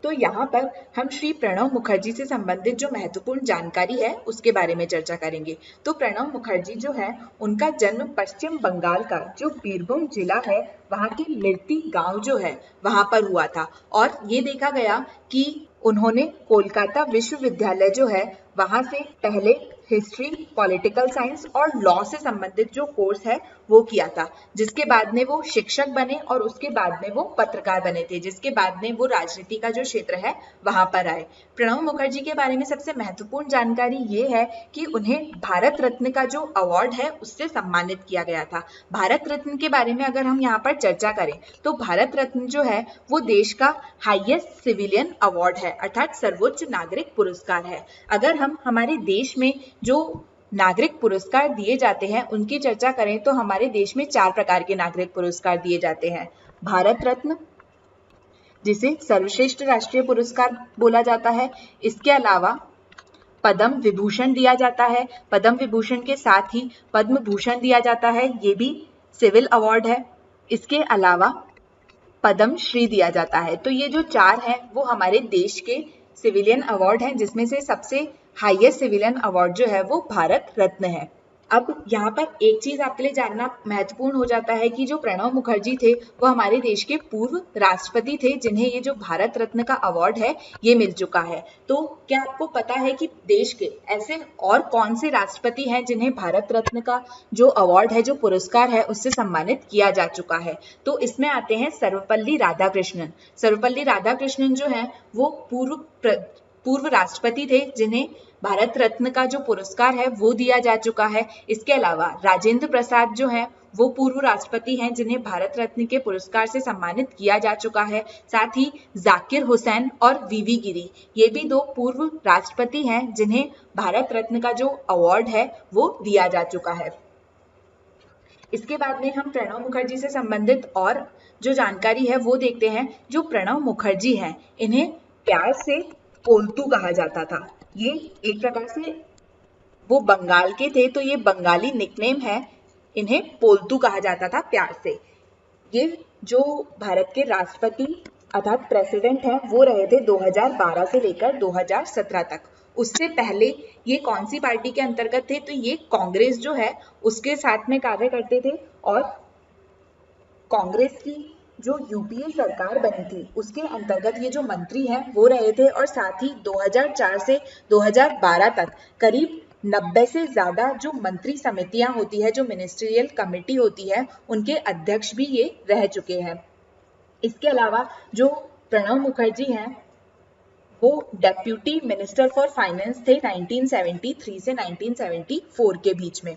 तो यहाँ पर हम श्री प्रणब मुखर्जी से संबंधित जो महत्वपूर्ण जानकारी है उसके बारे में चर्चा करेंगे। तो प्रणब मुखर्जी जो है उनका जन्म पश्चिम बंगाल का जो बीरभूम जिला है वहाँ के मिर्ती गांव जो है वहाँ पर हुआ था और ये देखा गया कि उन्होंने कोलकाता विश्वविद्यालय जो है वहाँ से पहले हिस्ट्री, पॉलिटिकल साइंस और लॉ से संबंधित जो कोर्स है वो किया था, जिसके बाद में वो शिक्षक बने और उसके बाद में वो पत्रकार बने थे, जिसके बाद में वो राजनीति का जो क्षेत्र है वहां पर आए। प्रणब मुखर्जी के बारे में सबसे महत्वपूर्ण जानकारी ये है कि उन्हें भारत रत्न का जो अवार्ड है उससे सम्मानित किया गया था। भारत रत्न के बारे में अगर हम यहाँ पर चर्चा करें तो भारत रत्न जो है वो देश का हाईएस्ट सिविलियन अवार्ड है अर्थात सर्वोच्च नागरिक पुरस्कार है। अगर हम हमारे देश में जो नागरिक पुरस्कार दिए जाते हैं उनकी चर्चा करें तो हमारे देश में 4 प्रकार के नागरिक पुरस्कार दिए जाते हैं। भारत रत्न, जिसे सर्वश्रेष्ठ राष्ट्रीय पुरस्कार बोला जाता है। इसके अलावा पद्म विभूषण दिया जाता है। पद्म विभूषण के साथ ही पद्म भूषण दिया जाता है, ये भी सिविल अवार्ड है। इसके अलावा पद्म श्री दिया जाता है। तो ये जो 4 हैं वो हमारे देश के सिविलियन अवार्ड हैं, जिसमें से सबसे हाईएस्ट सिविलियन अवार्ड जो है वो भारत रत्न है। अब यहाँ पर एक चीज आपके लिए जानना महत्वपूर्ण हो जाता है कि जो प्रणब मुखर्जी थे वो हमारे देश के पूर्व राष्ट्रपति थे, जिन्हें ये जो भारत रत्न का अवार्ड है ये मिल चुका है। तो क्या आपको पता है कि देश के ऐसे और कौन से राष्ट्रपति हैं जिन्हें भारत रत्न का जो अवार्ड है, जो पुरस्कार है, उससे सम्मानित किया जा चुका है? तो इसमें आते हैं सर्वपल्ली राधाकृष्णन। सर्वपल्ली राधाकृष्णन जो है वो पूर्व राष्ट्रपति थे, जिन्हें भारत रत्न का जो पुरस्कार है वो दिया जा चुका है। इसके अलावा राजेंद्र प्रसाद जो है वो पूर्व राष्ट्रपति हैं, जिन्हें भारत रत्न के पुरस्कार से सम्मानित किया जा चुका है। साथ ही जाकिर हुसैन और वीवी गिरी, ये भी दो पूर्व राष्ट्रपति हैं जिन्हें भारत रत्न का जो अवार्ड है वो दिया जा चुका है। इसके बाद में हम प्रणब मुखर्जी से संबंधित और जो जानकारी है वो देखते हैं। जो प्रणब मुखर्जी हैं इन्हें प्यार से पोल्तू कहा जाता था। ये एक प्रकार से वो बंगाल के थे, तो ये बंगाली निकनेम है, इन्हें पोल्तू कहा जाता था प्यार से। ये जो भारत के राष्ट्रपति अर्थात प्रेसिडेंट हैं वो रहे थे 2012 से लेकर 2017 तक। उससे पहले ये कौन सी पार्टी के अंतर्गत थे? तो ये कांग्रेस जो है उसके साथ में कार्य करते थे, और कांग्रेस की जो यूपीए सरकार बनी थी उसके अंतर्गत ये जो मंत्री हैं वो रहे थे। और साथ ही 2004 से 2012 तक करीब 90 से ज्यादा जो मंत्री समितियां होती है, जो मिनिस्ट्रियल कमेटी होती है, उनके अध्यक्ष भी ये रह चुके हैं। इसके अलावा जो प्रणब मुखर्जी हैं वो डेप्यूटी मिनिस्टर फॉर फाइनेंस थे 1973 से 1974 के बीच में।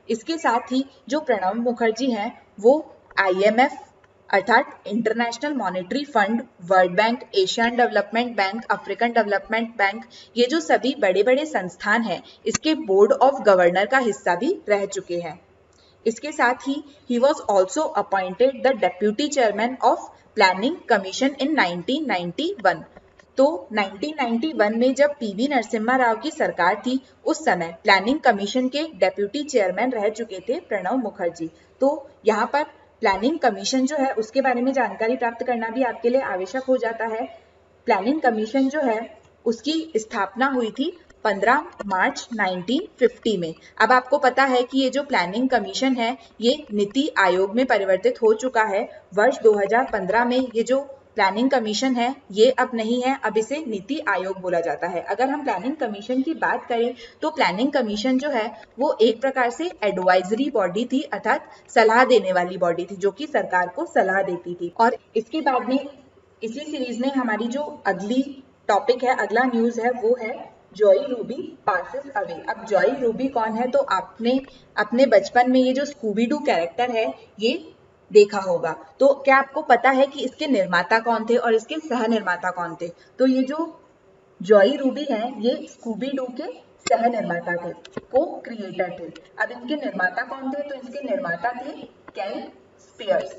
इसके साथ ही जो प्रणब मुखर्जी हैं वो IMF अर्थात international monetary fund, world bank, Asian development bank, African development bank, ये जो सभी बड़े बड़े संस्थान हैं इसके बोर्ड ऑफ गवर्नर का हिस्सा भी रह चुके हैं। इसके साथ he was also appointed the deputy chairman of planning commission इन 1991। तो 1991 में जब PV नरसिम्हा राव की सरकार थी उस समय प्लानिंग कमीशन के डेप्यूटी चेयरमैन रह चुके थे प्रणब मुखर्जी। तो यहाँ पर प्लानिंग कमीशन जो है उसके बारे में जानकारी प्राप्त करना भी आपके लिए आवश्यक हो जाता है। प्लानिंग कमीशन जो है उसकी स्थापना हुई थी 15 मार्च 1950 में। अब आपको पता है कि ये जो प्लानिंग कमीशन है ये नीति आयोग में परिवर्तित हो चुका है। वर्ष 2015 में ये जो प्लानिंग कमीशन है ये अब नहीं है, अब इसे नीति आयोग बोला जाता है। अगर हम प्लानिंग कमीशन की बात करें तो प्लानिंग कमीशन जो है वो एक प्रकार से एडवाइजरी बॉडी थी, अर्थात सलाह देने वाली बॉडी थी, जो कि सरकार को सलाह देती थी। और इसके बाद में इसी सीरीज में हमारी जो अगली टॉपिक है, अगला न्यूज है, वो है जॉय रूबी पासेस अवे। अब जॉय रूबी कौन है? तो आपने अपने बचपन में ये जो स्कूबी डू कैरेक्टर है ये देखा होगा। तो क्या आपको पता है कि इसके निर्माता कौन थे और इसके सह निर्माता कौन थे? तो ये जो जॉय रूबी हैं ये स्कूबी डू के सह निर्माता थे, को क्रिएटर थे। अब इनके निर्माता कौन थे? तो इसके निर्माता थे केन स्पियर्स।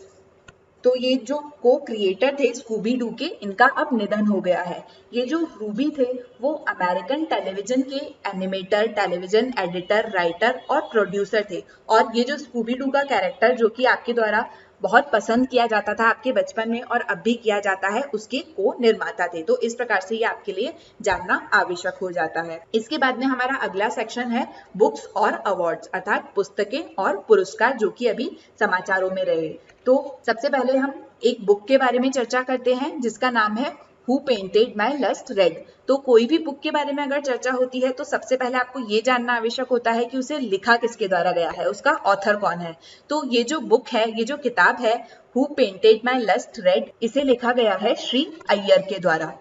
तो ये जो को क्रिएटर थे स्कूबी डू के, इनका अब निधन हो गया है। ये जो रूबी थे वो अमेरिकन टेलीविजन के एनिमेटर, टेलीविजन एडिटर, राइटर और प्रोड्यूसर थे। और ये जो स्कूबी डू का कैरेक्टर जो कि आपके द्वारा बहुत पसंद किया जाता था आपके बचपन में और अब भी किया जाता है, उसके को निर्माता थे। तो इस प्रकार से ये आपके लिए जानना आवश्यक हो जाता है। इसके बाद में हमारा अगला सेक्शन है बुक्स और अवार्ड्स, अर्थात पुस्तकें और पुरस्कार, जो कि अभी समाचारों में रहे। तो सबसे पहले हम एक बुक के बारे में चर्चा करते हैं जिसका नाम है who painted my lust red. तो कोई भी बुक के बारे में अगर चर्चा होती है तो सबसे पहले आपको ये जानना आवश्यक होता है कि उसे लिखा किसके द्वारा गया है, उसका ऑथर कौन है। तो ये जो बुक है, ये जो किताब है who painted my lust red, इसे लिखा गया है श्री अय्यर के द्वारा।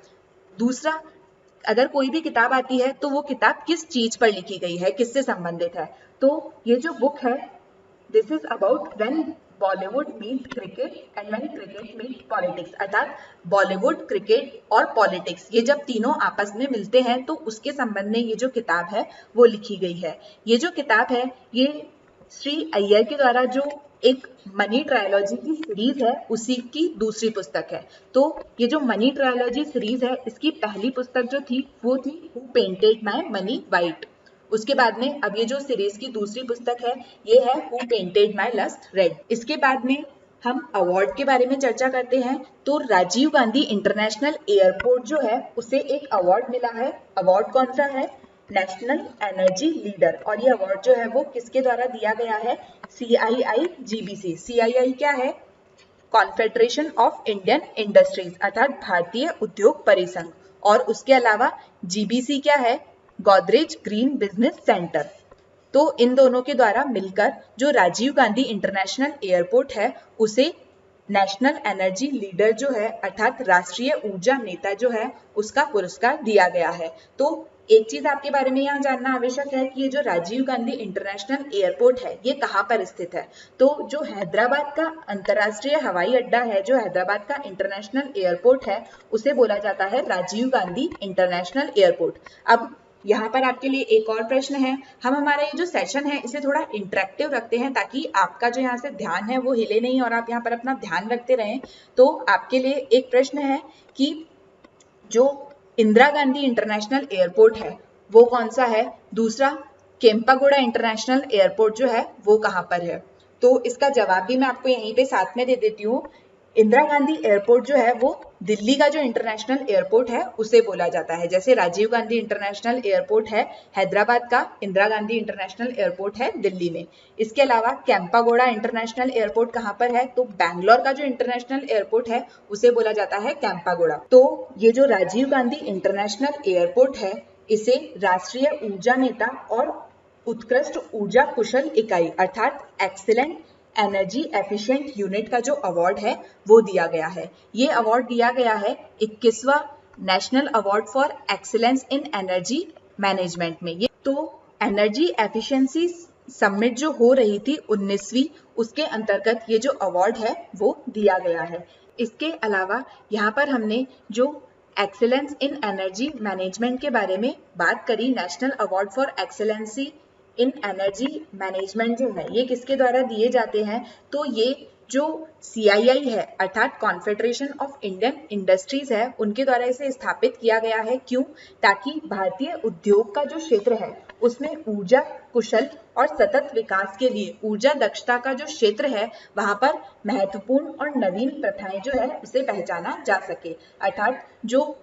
दूसरा, अगर कोई भी किताब आती है तो वो किताब किस चीज पर लिखी गई है, किससे संबंधित है। तो ये जो बुक है this is about when Bollywood meet cricket and when cricket meet politics, अर्थात बॉलीवुड, क्रिकेट और पॉलिटिक्स, ये जब तीनों आपस में मिलते हैं तो उसके संबंध में ये जो किताब है वो लिखी गई है। ये जो किताब है ये श्री अय्यर के द्वारा जो एक मनी ट्रायोलॉजी की सीरीज है उसी की दूसरी पुस्तक है। तो ये जो मनी ट्रायोलॉजी सीरीज है इसकी पहली पुस्तक जो थी वो थी who painted my money white. उसके बाद में अब ये जो सीरीज की दूसरी पुस्तक है ये है who painted my lust red. इसके बाद में हम अवार्ड के बारे में चर्चा करते हैं। तो राजीव गांधी इंटरनेशनल एयरपोर्ट जो है उसे एक अवार्ड मिला है। अवार्ड कौन सा है? National energy leader. और ये अवार्ड जो है वो किसके द्वारा दिया गया है? CII-GBC। CII क्या है? कॉन्फेडरेशन ऑफ इंडियन इंडस्ट्रीज अर्थात भारतीय उद्योग परिसंघ। और उसके अलावा GBC क्या है? Godrej green business centre. तो इन दोनों के द्वारा मिलकर जो राजीव गांधी इंटरनेशनल एयरपोर्ट है उसे नेशनल एनर्जी लीडर जो है अर्थात राष्ट्रीय ऊर्जा नेता जो है उसका पुरस्कार दिया गया है। तो एक चीज आपके बारे में यहाँ जानना आवश्यक है कि ये जो राजीव गांधी इंटरनेशनल एयरपोर्ट है ये कहाँ पर स्थित है? तो जो हैदराबाद का अंतर्राष्ट्रीय हवाई अड्डा है, जो हैदराबाद का इंटरनेशनल एयरपोर्ट है, उसे बोला जाता है राजीव गांधी इंटरनेशनल एयरपोर्ट। अब यहाँ पर आपके लिए एक और प्रश्न है। हम हमारा ये जो सेशन है इसे थोड़ा इंटरेक्टिव रखते हैं ताकि आपका जो यहाँ से ध्यान है वो हिले नहीं और आप यहाँ पर अपना ध्यान रखते रहें। तो आपके लिए एक प्रश्न है कि जो इंदिरा गांधी इंटरनेशनल एयरपोर्ट है वो कौन सा है? दूसरा, केम्पागोड़ा इंटरनेशनल एयरपोर्ट जो है वो कहाँ पर है? तो इसका जवाब भी मैं आपको यहीं पे साथ में दे देती हूँ। इंदिरा गांधी एयरपोर्ट जो है वो दिल्ली का जो इंटरनेशनल एयरपोर्ट है उसे बोला जाता है। जैसे राजीव गांधी इंटरनेशनल एयरपोर्ट है हैदराबाद का, इंदिरा गांधी इंटरनेशनल एयरपोर्ट है दिल्ली में। इसके अलावा केम्पागोड़ा इंटरनेशनल एयरपोर्ट कहाँ पर है? तो बैंगलोर का जो इंटरनेशनल एयरपोर्ट है उसे बोला जाता है केम्पागोड़ा। तो ये जो राजीव गांधी इंटरनेशनल एयरपोर्ट है इसे राष्ट्रीय ऊर्जा नेता और उत्कृष्ट ऊर्जा कुशल इकाई अर्थात एक्सीलेंट एनर्जी एफिशिएंट यूनिट का जो अवार्ड है वो दिया गया है। ये अवार्ड दिया गया है 21वां national award for excellence in energy management में। ये तो एनर्जी एफिशिएंसी समिट जो हो रही थी 19वीं, उसके अंतर्गत ये जो अवार्ड है वो दिया गया है। इसके अलावा यहाँ पर हमने जो एक्सीलेंस इन एनर्जी मैनेजमेंट के बारे में बात करी, national award for excellency in energy management जो है ये किसके द्वारा दिए जाते हैं? तो ये जो CII है अर्थात कॉन्फेडरेशन ऑफ इंडियन इंडस्ट्रीज है उनके द्वारा इसे स्थापित किया गया है। क्यों? ताकि भारतीय उद्योग का जो क्षेत्र है उसमें ऊर्जा कुशल और सतत विकास के लिए ऊर्जा दक्षता का जो क्षेत्र है वहां पर महत्वपूर्ण और नवीन प्रथाएं जो है उसे पहचाना जा सके। अर्थात जो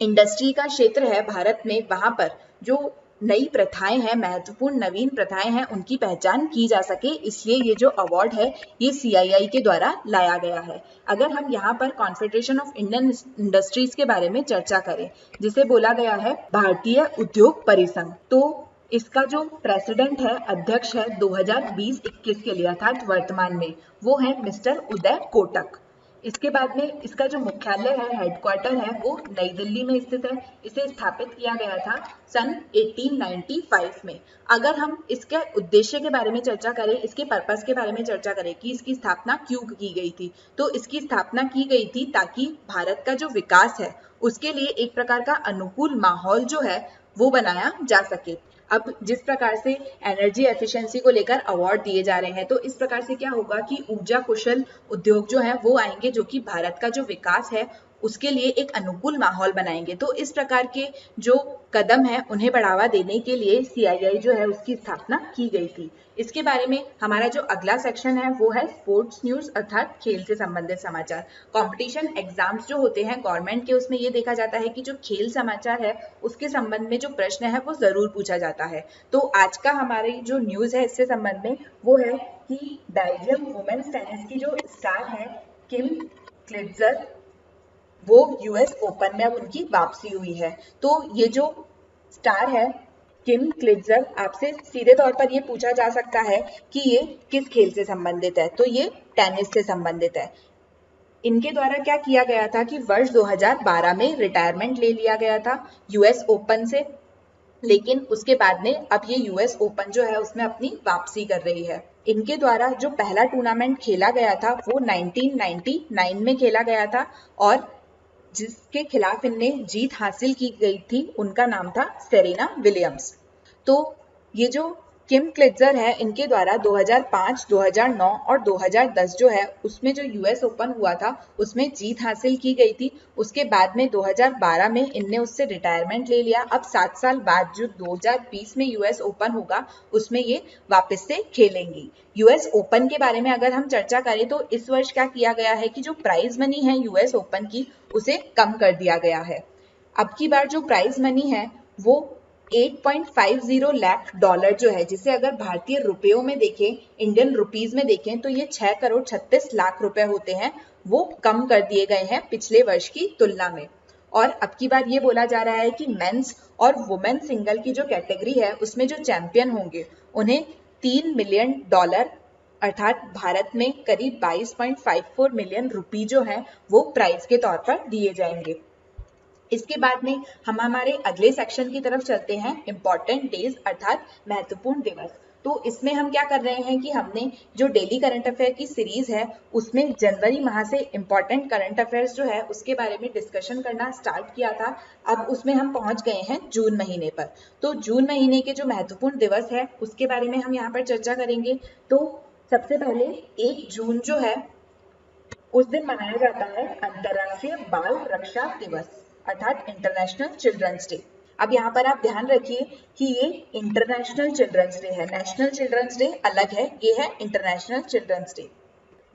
इंडस्ट्री का क्षेत्र है भारत में वहां पर जो नई प्रथाएं हैं, महत्वपूर्ण नवीन प्रथाएं हैं, उनकी पहचान की जा सके, इसलिए ये जो अवार्ड है ये CII के द्वारा लाया गया है। अगर हम यहाँ पर कॉन्फेडरेशन ऑफ इंडियन इंडस्ट्रीज के बारे में चर्चा करें जिसे बोला गया है भारतीय उद्योग परिसंघ, तो इसका जो प्रेसिडेंट है, अध्यक्ष है 2020-21 के लिए अर्थात वर्तमान में, वो है मिस्टर उदय कोटक। इसके बाद में इसका जो मुख्यालय है, हेडक्वार्टर है, वो नई दिल्ली में स्थित है। इसे स्थापित किया गया था सन 1895 में। अगर हम इसके उद्देश्य के बारे में चर्चा करें, इसके पर्पस के बारे में चर्चा करें कि इसकी स्थापना क्यों की गई थी, तो इसकी स्थापना की गई थी ताकि भारत का जो विकास है उसके लिए एक प्रकार का अनुकूल माहौल जो है वो बनाया जा सके। अब जिस प्रकार से एनर्जी एफिशिएंसी को लेकर अवार्ड दिए जा रहे हैं तो इस प्रकार से क्या होगा कि ऊर्जा कुशल उद्योग जो है वो आएंगे जो कि भारत का जो विकास है उसके लिए एक अनुकूल माहौल बनाएंगे। तो इस प्रकार के जो कदम है उन्हें बढ़ावा देने के लिए CII जो है उसकी स्थापना की गई थी। इसके बारे में हमारा जो अगला सेक्शन है वो है स्पोर्ट्स न्यूज अर्थात खेल से संबंधित समाचार। कंपटीशन एग्जाम्स जो होते हैं गवर्नमेंट के, उसमें ये देखा जाता है कि जो खेल समाचार है उसके संबंध में जो प्रश्न है वो जरूर पूछा जाता है। तो आज का हमारी जो न्यूज है इससे संबंध में वो है कि बेल्जियम वुमेन्स टेनिस की जो स्टार है किम क्लिट्जर, वो US ओपन में अब उनकी वापसी हुई है। तो ये जो स्टार है किम क्लिट्जर, आपसे सीधे तौर पर ये पूछा जा सकता है कि ये किस खेल से संबंधित है, तो ये टेनिस से संबंधित है। इनके द्वारा क्या किया गया था कि वर्ष 2012 में रिटायरमेंट ले लिया गया था US ओपन से, लेकिन उसके बाद में अब ये US ओपन जो है उसमें अपनी वापसी कर रही है। इनके द्वारा जो पहला टूर्नामेंट खेला गया था वो 1999 में खेला गया था और जिसके खिलाफ इनने जीत हासिल की गई थी उनका नाम था सेरेना विलियम्स। तो ये जो किम क्लिट्जर है इनके द्वारा 2005, 2009 और 2010 जो है उसमें जो US ओपन हुआ था उसमें जीत हासिल की गई थी। उसके बाद में 2012 में इनने उससे रिटायरमेंट ले लिया। अब 7 साल बाद जो 2020 में US ओपन होगा उसमें ये वापस से खेलेंगी। US ओपन के बारे में अगर हम चर्चा करें तो इस वर्ष क्या किया गया है कि जो प्राइज मनी है US ओपन की उसे कम कर दिया गया है। अब की बार जो प्राइज मनी है वो $8.50 लाख जो है, जिसे अगर भारतीय रुपयों में देखें, इंडियन रुपीज में देखें, तो ये 6 करोड़ 36 लाख रुपए होते हैं, वो कम कर दिए गए हैं पिछले वर्ष की तुलना में। और अब की बार ये बोला जा रहा है कि मेंस और वुमेन सिंगल की जो कैटेगरी है उसमें जो चैंपियन होंगे उन्हें $3 मिलियन अर्थात भारत में करीब 22.54 मिलियन रुपए जो है वो प्राइज के तौर पर दिए जाएंगे। इसके बाद में हम हमारे अगले सेक्शन की तरफ चलते हैं, इंपॉर्टेंट डेज अर्थात महत्वपूर्ण दिवस। तो इसमें हम क्या कर रहे हैं कि हमने जो डेली करंट अफेयर की सीरीज है उसमें जनवरी माह से इंपॉर्टेंट करंट अफेयर्स जो है उसके बारे में डिस्कशन करना स्टार्ट किया था। अब उसमें हम पहुंच गए हैं जून महीने पर। तो जून महीने के जो महत्वपूर्ण दिवस है उसके बारे में हम यहाँ पर चर्चा करेंगे। तो सबसे पहले 1 जून जो है उस दिन मनाया जाता है अंतर्राष्ट्रीय बाल रक्षा दिवस अर्थात इंटरनेशनल चिल्ड्रंस डे। अब यहाँ पर आप ध्यान रखिए कि ये इंटरनेशनल चिल्ड्रंस डे है, नेशनल चिल्ड्रंस डे अलग है, ये है इंटरनेशनल चिल्ड्रंस डे।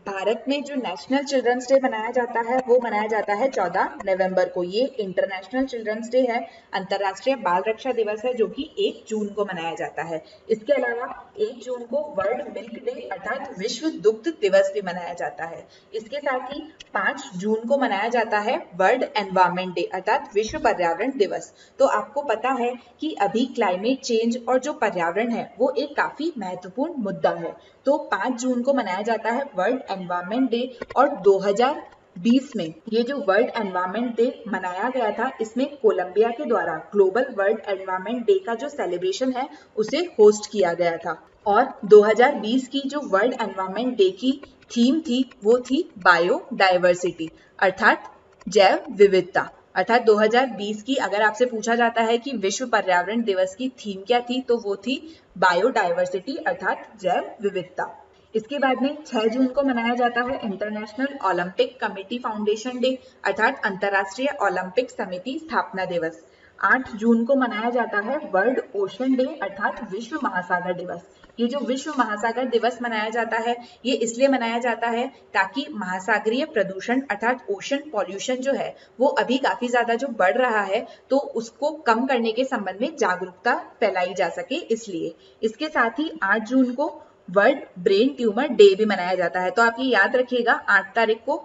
भारत में जो नेशनल चिल्ड्रंस डे मनाया जाता है वो मनाया जाता है 14 नवंबर को। ये इंटरनेशनल चिल्ड्रंस डे है, अंतर्राष्ट्रीय बाल रक्षा दिवस है जो कि 1 जून को मनाया जाता है। इसके अलावा 1 जून को वर्ल्ड मिल्क डे अर्थात विश्व दुग्ध दिवस भी मनाया जाता है। इसके साथ ही 5 जून को मनाया जाता है वर्ल्ड एनवायरमेंट डे अर्थात विश्व पर्यावरण दिवस। तो आपको पता है कि अभी क्लाइमेट चेंज और जो पर्यावरण है वो एक काफी महत्वपूर्ण मुद्दा है। तो 5 जून को मनाया जाता है वर्ल्ड एनवायरमेंट डे। और 2020 में ये जो वर्ल्ड एनवायरमेंट डे मनाया गया था इसमें कोलंबिया के द्वारा ग्लोबल वर्ल्ड एनवायरमेंट डे का जो सेलिब्रेशन है उसे होस्ट किया गया था। और 2020 की जो वर्ल्ड एनवायरमेंट डे की थीम थी वो थी बायोडायवर्सिटी अर्थात जैव विविधता। अर्थात 2020 की अगर आपसे पूछा जाता है कि विश्व पर्यावरण दिवस की थीम क्या थी तो वो थी बायोडायवर्सिटी अर्थात जैव विविधता। इसके बाद में 6 जून को मनाया जाता है international Olympic committee foundation day अर्थात अंतर्राष्ट्रीय ओलंपिक समिति स्थापना दिवस। 8 जून को मनाया जाता है वर्ल्ड ओशन डे अर्थात विश्व महासागर दिवस। ये जो विश्व महासागर दिवस मनाया जाता है ये इसलिए मनाया जाता है ताकि महासागरीय प्रदूषण अर्थात ओशन पॉल्यूशन जो है वो अभी काफी ज्यादा जो बढ़ रहा है तो उसको कम करने के संबंध में जागरूकता फैलाई जा सके इसलिए। इसके साथ ही 8 जून को वर्ल्ड ब्रेन ट्यूमर डे भी मनाया जाता है। तो आप ये याद रखिएगा 8 तारीख को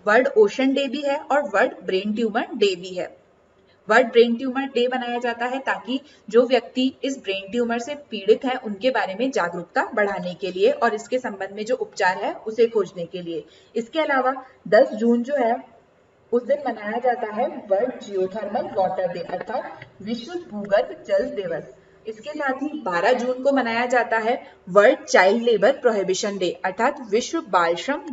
वर्ल्ड ओशन डे भी है और वर्ल्ड ब्रेन ट्यूमर डे भी है। वर्ल्ड ब्रेन ट्यूमर डे बनाया जाता है ताकि जो व्यक्ति इस ब्रेन ट्यूमर से पीड़ित है उनके बारे में जागरूकता बढ़ाने के लिए और इसके संबंध में जो उपचार है उसे खोजने के लिए। इसके अलावा 10 जून जो है उस दिन मनाया जाता है वर्ल्ड जियोथर्मल वाटर डे अर्थात विश्व भूगर्भ जल दिवस। इसके साथ ही 12 जून को मनाया जाता है world child labour prohibition day अर्थात विश्व बाल श्रम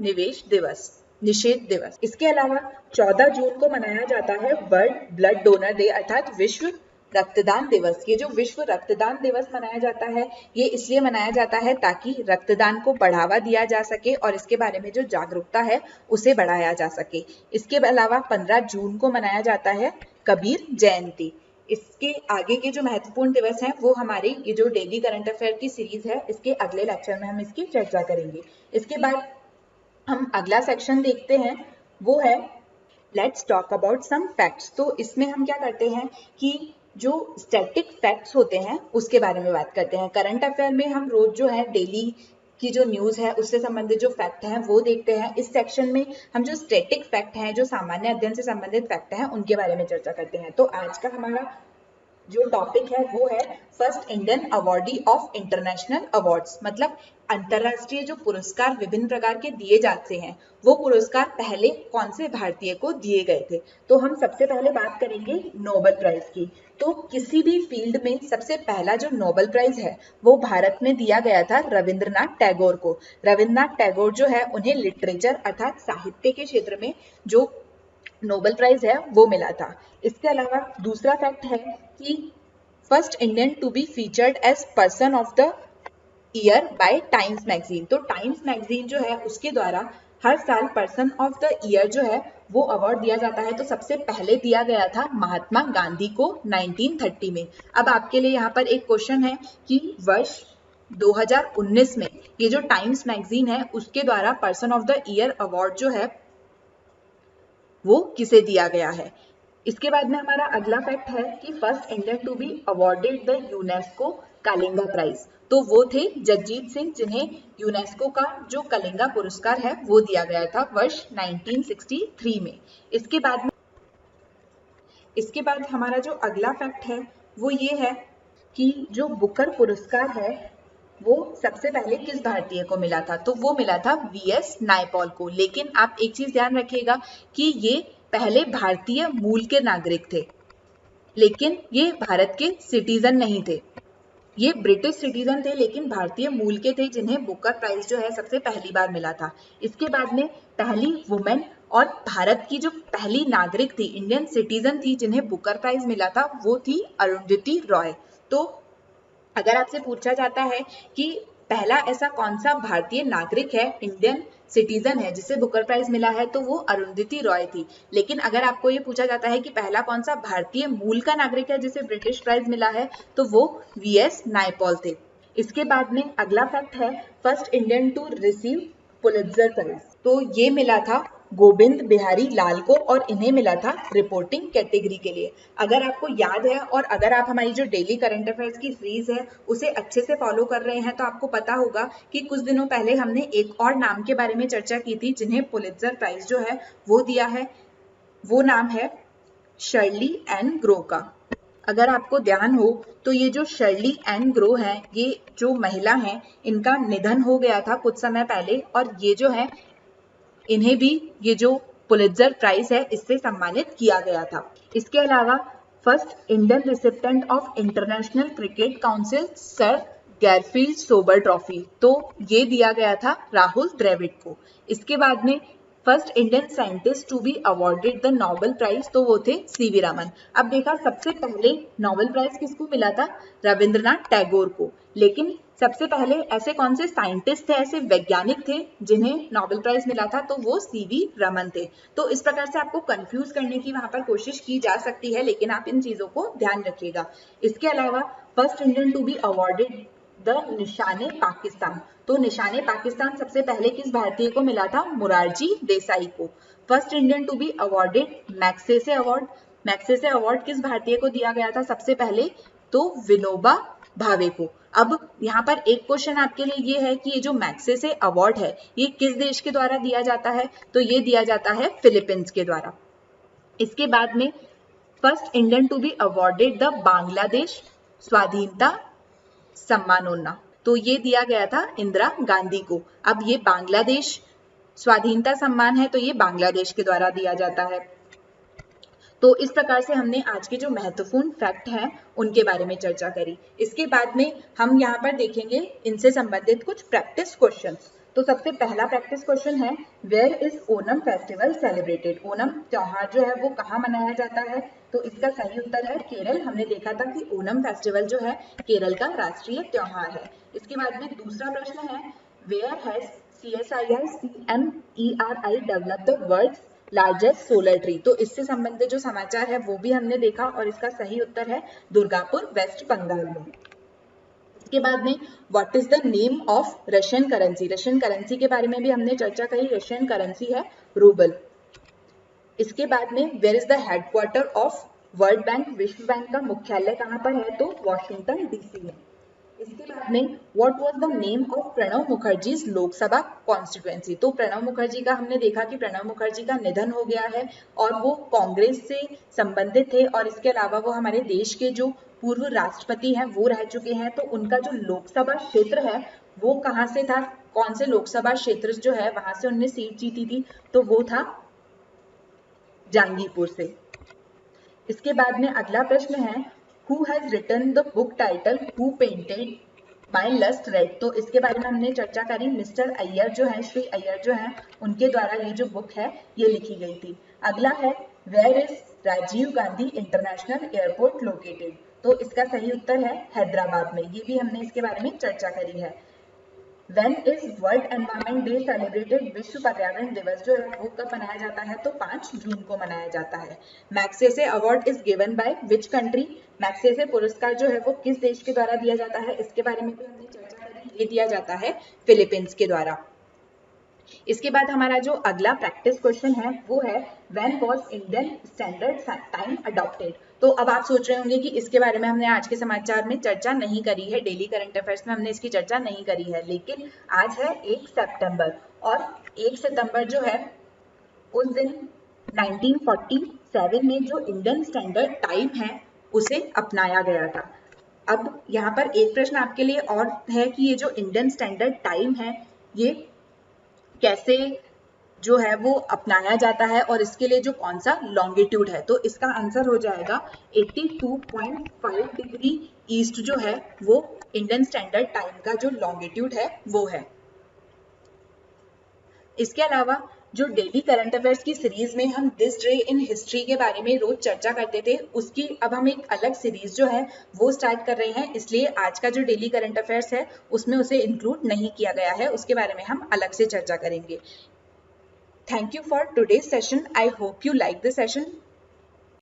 निषेध दिवस। इसके अलावा 14 जून को मनाया जाता है वर्ल्ड ब्लड डोनर डे अर्थात विश्व रक्तदान दिवस। ये जो विश्व रक्तदान दिवस मनाया जाता है ये इसलिए मनाया जाता है ताकि रक्तदान को बढ़ावा दिया जा सके और इसके बारे में जो जागरूकता है उसे बढ़ाया जा सके। इसके अलावा 15 जून को मनाया जाता है कबीर जयंती। इसके आगे के जो महत्वपूर्ण दिवस हैं वो हमारी ये जो डेली करंट अफेयर की सीरीज है इसके अगले लेक्चर में हम इसकी चर्चा करेंगे। इसके बाद हम अगला सेक्शन देखते हैं वो है let's talk about some facts. तो इसमें हम क्या करते हैं कि जो स्टैटिक फैक्ट्स होते हैं उसके बारे में बात करते हैं। करंट अफेयर में हम रोज जो है डेली की जो न्यूज है उससे संबंधित जो फैक्ट हैं वो देखते हैं। इस सेक्शन में हम जो स्टैटिक फैक्ट हैं जो सामान्य अध्ययन से संबंधित फैक्ट हैं उनके बारे में चर्चा करते हैं। तो आज का हमारा जो टॉपिक है वो है first Indian awardee of international awards. मतलब अंतरराष्ट्रीय जो पुरस्कार विभिन्न प्रकार के दिए जाते हैं वो पुरस्कार पहले कौन से भारतीय को दिए गए थे। तो हम सबसे पहले बात करेंगे नोबेल प्राइज की। तो किसी भी फील्ड में सबसे पहला जो नोबेल प्राइज है वो भारत में दिया गया था रविंद्रनाथ टैगोर को। रविंद्रनाथ टैगोर जो है उन्हें लिटरेचर अर्थात साहित्य के क्षेत्र में जो नोबेल प्राइज है वो मिला था। इसके अलावा दूसरा फैक्ट है कि first Indian to be featured as person of the year by Times magazine. तो टाइम्स मैगजीन जो है उसके द्वारा हर साल पर्सन ऑफ द ईयर जो है वो अवार्ड दिया जाता है। तो सबसे पहले दिया गया था महात्मा गांधी को 1930 में। अब आपके लिए यहाँ पर एक क्वेश्चन है कि वर्ष 2019 में ये जो टाइम्स मैगजीन है उसके द्वारा person of the year award जो है वो किसे दिया गया है। इसके बाद में हमारा अगला फैक्ट है कि first Indian to be awarded the UNESCO Kalinga prize. तो वो थे जगजीत सिंह, जिन्हें यूनेस्को का जो कलिंगा पुरस्कार है वो दिया गया था वर्ष 1963 में। इसके बाद हमारा जो अगला फैक्ट है वो ये है कि जो बुकर पुरस्कार है वो सबसे पहले किस भारतीय को मिला था। तो वो मिला था वीएस नायपॉल को। लेकिन आप एक चीज ध्यान रखिएगा कि ये पहले भारतीय मूल के नागरिक थे, लेकिन ये भारत के सिटीजन नहीं थे। ये ब्रिटिश सिटीजन थे लेकिन भारतीय मूल के थे, जिन्हें बुकर प्राइज जो है सबसे पहली बार मिला था। इसके बाद में पहली वुमेन और भारत की जो पहली नागरिक थी, इंडियन सिटीजन थी, जिन्हें बुकर प्राइज मिला था वो थी अरुंधति रॉय। तो अगर आपसे पूछा जाता है कि पहला ऐसा कौन सा भारतीय नागरिक है, इंडियन सिटीजन है, जिसे बुकर प्राइज मिला है, तो वो अरुंधति रॉय थी। लेकिन अगर आपको ये पूछा जाता है कि पहला कौन सा भारतीय मूल का नागरिक है जिसे ब्रिटिश प्राइज मिला है, तो वो वीएस नायपॉल थे। इसके बाद में अगला फैक्ट है first Indian to receive Pulitzer prize. तो ये मिला था गोविंद बिहारी लाल को और इन्हें मिला था रिपोर्टिंग कैटेगरी के लिए। अगर आपको याद है और अगर आप हमारी जो डेली करंट अफेयर्स की सीरीज है उसे अच्छे से फॉलो कर रहे हैं तो आपको पता होगा कि कुछ दिनों पहले हमने एक और नाम के बारे में चर्चा की थी जिन्हें पुलित्जर प्राइज जो है वो दिया है। वो नाम है शर्ली एन ग्रो का। अगर आपको ध्यान हो तो ये जो शर्ली एन ग्रो है, ये जो महिला है, इनका निधन हो गया था कुछ समय पहले और ये जो है इन्हें भी ये जो पुलित्जर प्राइज है इससे सम्मानित किया गया था। इसके अलावा first Indian recipient of international cricket council sir Garfield sober trophy, तो ये दिया गया था राहुल द्रविड़ को। इसके बाद में first Indian scientist to be awarded the Nobel prize, तो वो थे सीवी रमन। अब देखा सबसे पहले नोबेल प्राइज किसको मिला था, रविंद्रनाथ टैगोर को। लेकिन सबसे पहले ऐसे कौन से साइंटिस्ट थे, ऐसे वैज्ञानिक थे जिन्हें नोबेल प्राइज मिला था, तो वो सीवी रमन थे। तो इस प्रकार से आपको कंफ्यूज करने की वहां पर कोशिश की जा सकती है, लेकिन आप इन चीजों को ध्यान रखिएगा। इसके अलावा first Indian to be awarded the Nishan-e Pakistan, तो निशाने पाकिस्तान सबसे पहले किस भारतीय को मिला था, मुरारजी देसाई को। First Indian to be awarded Magsaysay award, Magsaysay award किस भारतीय को दिया गया था सबसे पहले, तो विनोबा भावे को। अब यहाँ पर एक क्वेश्चन आपके लिए ये है कि ये जो मैग्सेसे अवार्ड है ये किस देश के द्वारा दिया जाता है, तो ये दिया जाता है फिलीपींस के द्वारा। इसके बाद में first Indian to be awarded the Bangladesh Swadhinata Sammanona, तो ये दिया गया था इंदिरा गांधी को। अब ये बांग्लादेश स्वाधीनता सम्मान है तो ये बांग्लादेश के द्वारा दिया जाता है। तो इस प्रकार से हमने आज के जो महत्वपूर्ण फैक्ट हैं उनके बारे में चर्चा करी। इसके बाद में हम यहाँ पर देखेंगे इनसे संबंधित कुछ प्रैक्टिस क्वेश्चंस। तो सबसे पहला प्रैक्टिस क्वेश्चन है where is Onam festival celebrated, Onam त्योहार जो है वो कहाँ मनाया जाता है, तो इसका सही उत्तर है केरल। हमने देखा था कि ओनम फेस्टिवल जो है केरल का राष्ट्रीय त्योहार है। इसके बाद में दूसरा प्रश्न है where has CSIR CMERI develop the world's largest solar tree, तो इससे संबंधित जो समाचार है वो भी हमने देखा और इसका सही उत्तर है दुर्गापुर वेस्ट बंगाल में। इसके बाद में what is the name of Russian currency, Russian currency के बारे में भी हमने चर्चा करी, रशियन करेंसी है रूबल। इसके बाद में where is the headquarters of World Bank, विश्व बैंक का मुख्यालय कहाँ पर है, तो वॉशिंगटन DC में। इसके बाद में what was the name of Pranab Mukherjee Lok Sabha constituency, तो प्रणब मुखर्जी का हमने देखा कि प्रणब मुखर्जी का निधन हो गया है और वो कांग्रेस से संबंधित थे और इसके अलावा वो हमारे देश के जो पूर्व राष्ट्रपति हैं वो रह चुके हैं। तो उनका जो लोकसभा क्षेत्र है वो कहाँ से था, कौन से लोकसभा क्षेत्र जो है वहां से उन्होंने सीट जीती थी, तो वो था जंगीपुर से। इसके बाद में अगला प्रश्न है Who has written the book title Who Painted My Lust Red, तो इसके बारे में हमने चर्चा करी। मिस्टर अय्यर जो है, श्री अय्यर जो है, उनके द्वारा ये जो बुक है ये लिखी गई थी। अगला है where is Rajiv Gandhi international airport located, तो इसका सही उत्तर है हैदराबाद में, ये भी हमने इसके बारे में चर्चा करी है। When is world environment day celebrated, विश्व पर्यावरण दिवस जो है वो कब मनाया जाता है, तो 5 जून को मनाया जाता है। Magsaysay award is given by which country, Magsaysay पुरस्कार जो है वो किस देश के द्वारा दिया जाता है, इसके बारे में भी हमने चर्चा करी, ये दिया जाता है फिलीपींस के द्वारा। इसके बाद हमारा जो अगला प्रैक्टिस क्वेश्चन है वो है when was Indian standard time adopted. तो अब आप सोच रहे होंगे कि इसके बारे में हमने आज के समाचार में चर्चा नहीं करी है, डेली करंट अफेयर्स में हमने इसकी चर्चा नहीं करी है, लेकिन आज है 1 सितंबर और 1 सितंबर जो है उस दिन 1947 में जो इंडियन स्टैंडर्ड टाइम है उसे अपनाया गया था। अब यहाँ पर एक प्रश्न आपके लिए और है कि ये जो इंडियन स्टैंडर्ड टाइम है ये कैसे जो है वो अपनाया जाता है और इसके लिए जो कौन सा लॉन्गिट्यूड है, तो इसका आंसर हो जाएगा 82.5 डिग्री ईस्ट जो है वो इंडियन स्टैंडर्ड टाइम का जो लॉन्गिट्यूड है वो है। इसके अलावा जो डेली करंट अफेयर्स की सीरीज में हम दिस डे इन हिस्ट्री के बारे में रोज चर्चा करते थे, उसकी अब हम एक अलग सीरीज जो है वो स्टार्ट कर रहे हैं, इसलिए आज का जो डेली करंट अफेयर्स है उसमें उसे इंक्लूड नहीं किया गया है, उसके बारे में हम अलग से चर्चा करेंगे। Thank you for today's session. I hope you like the session.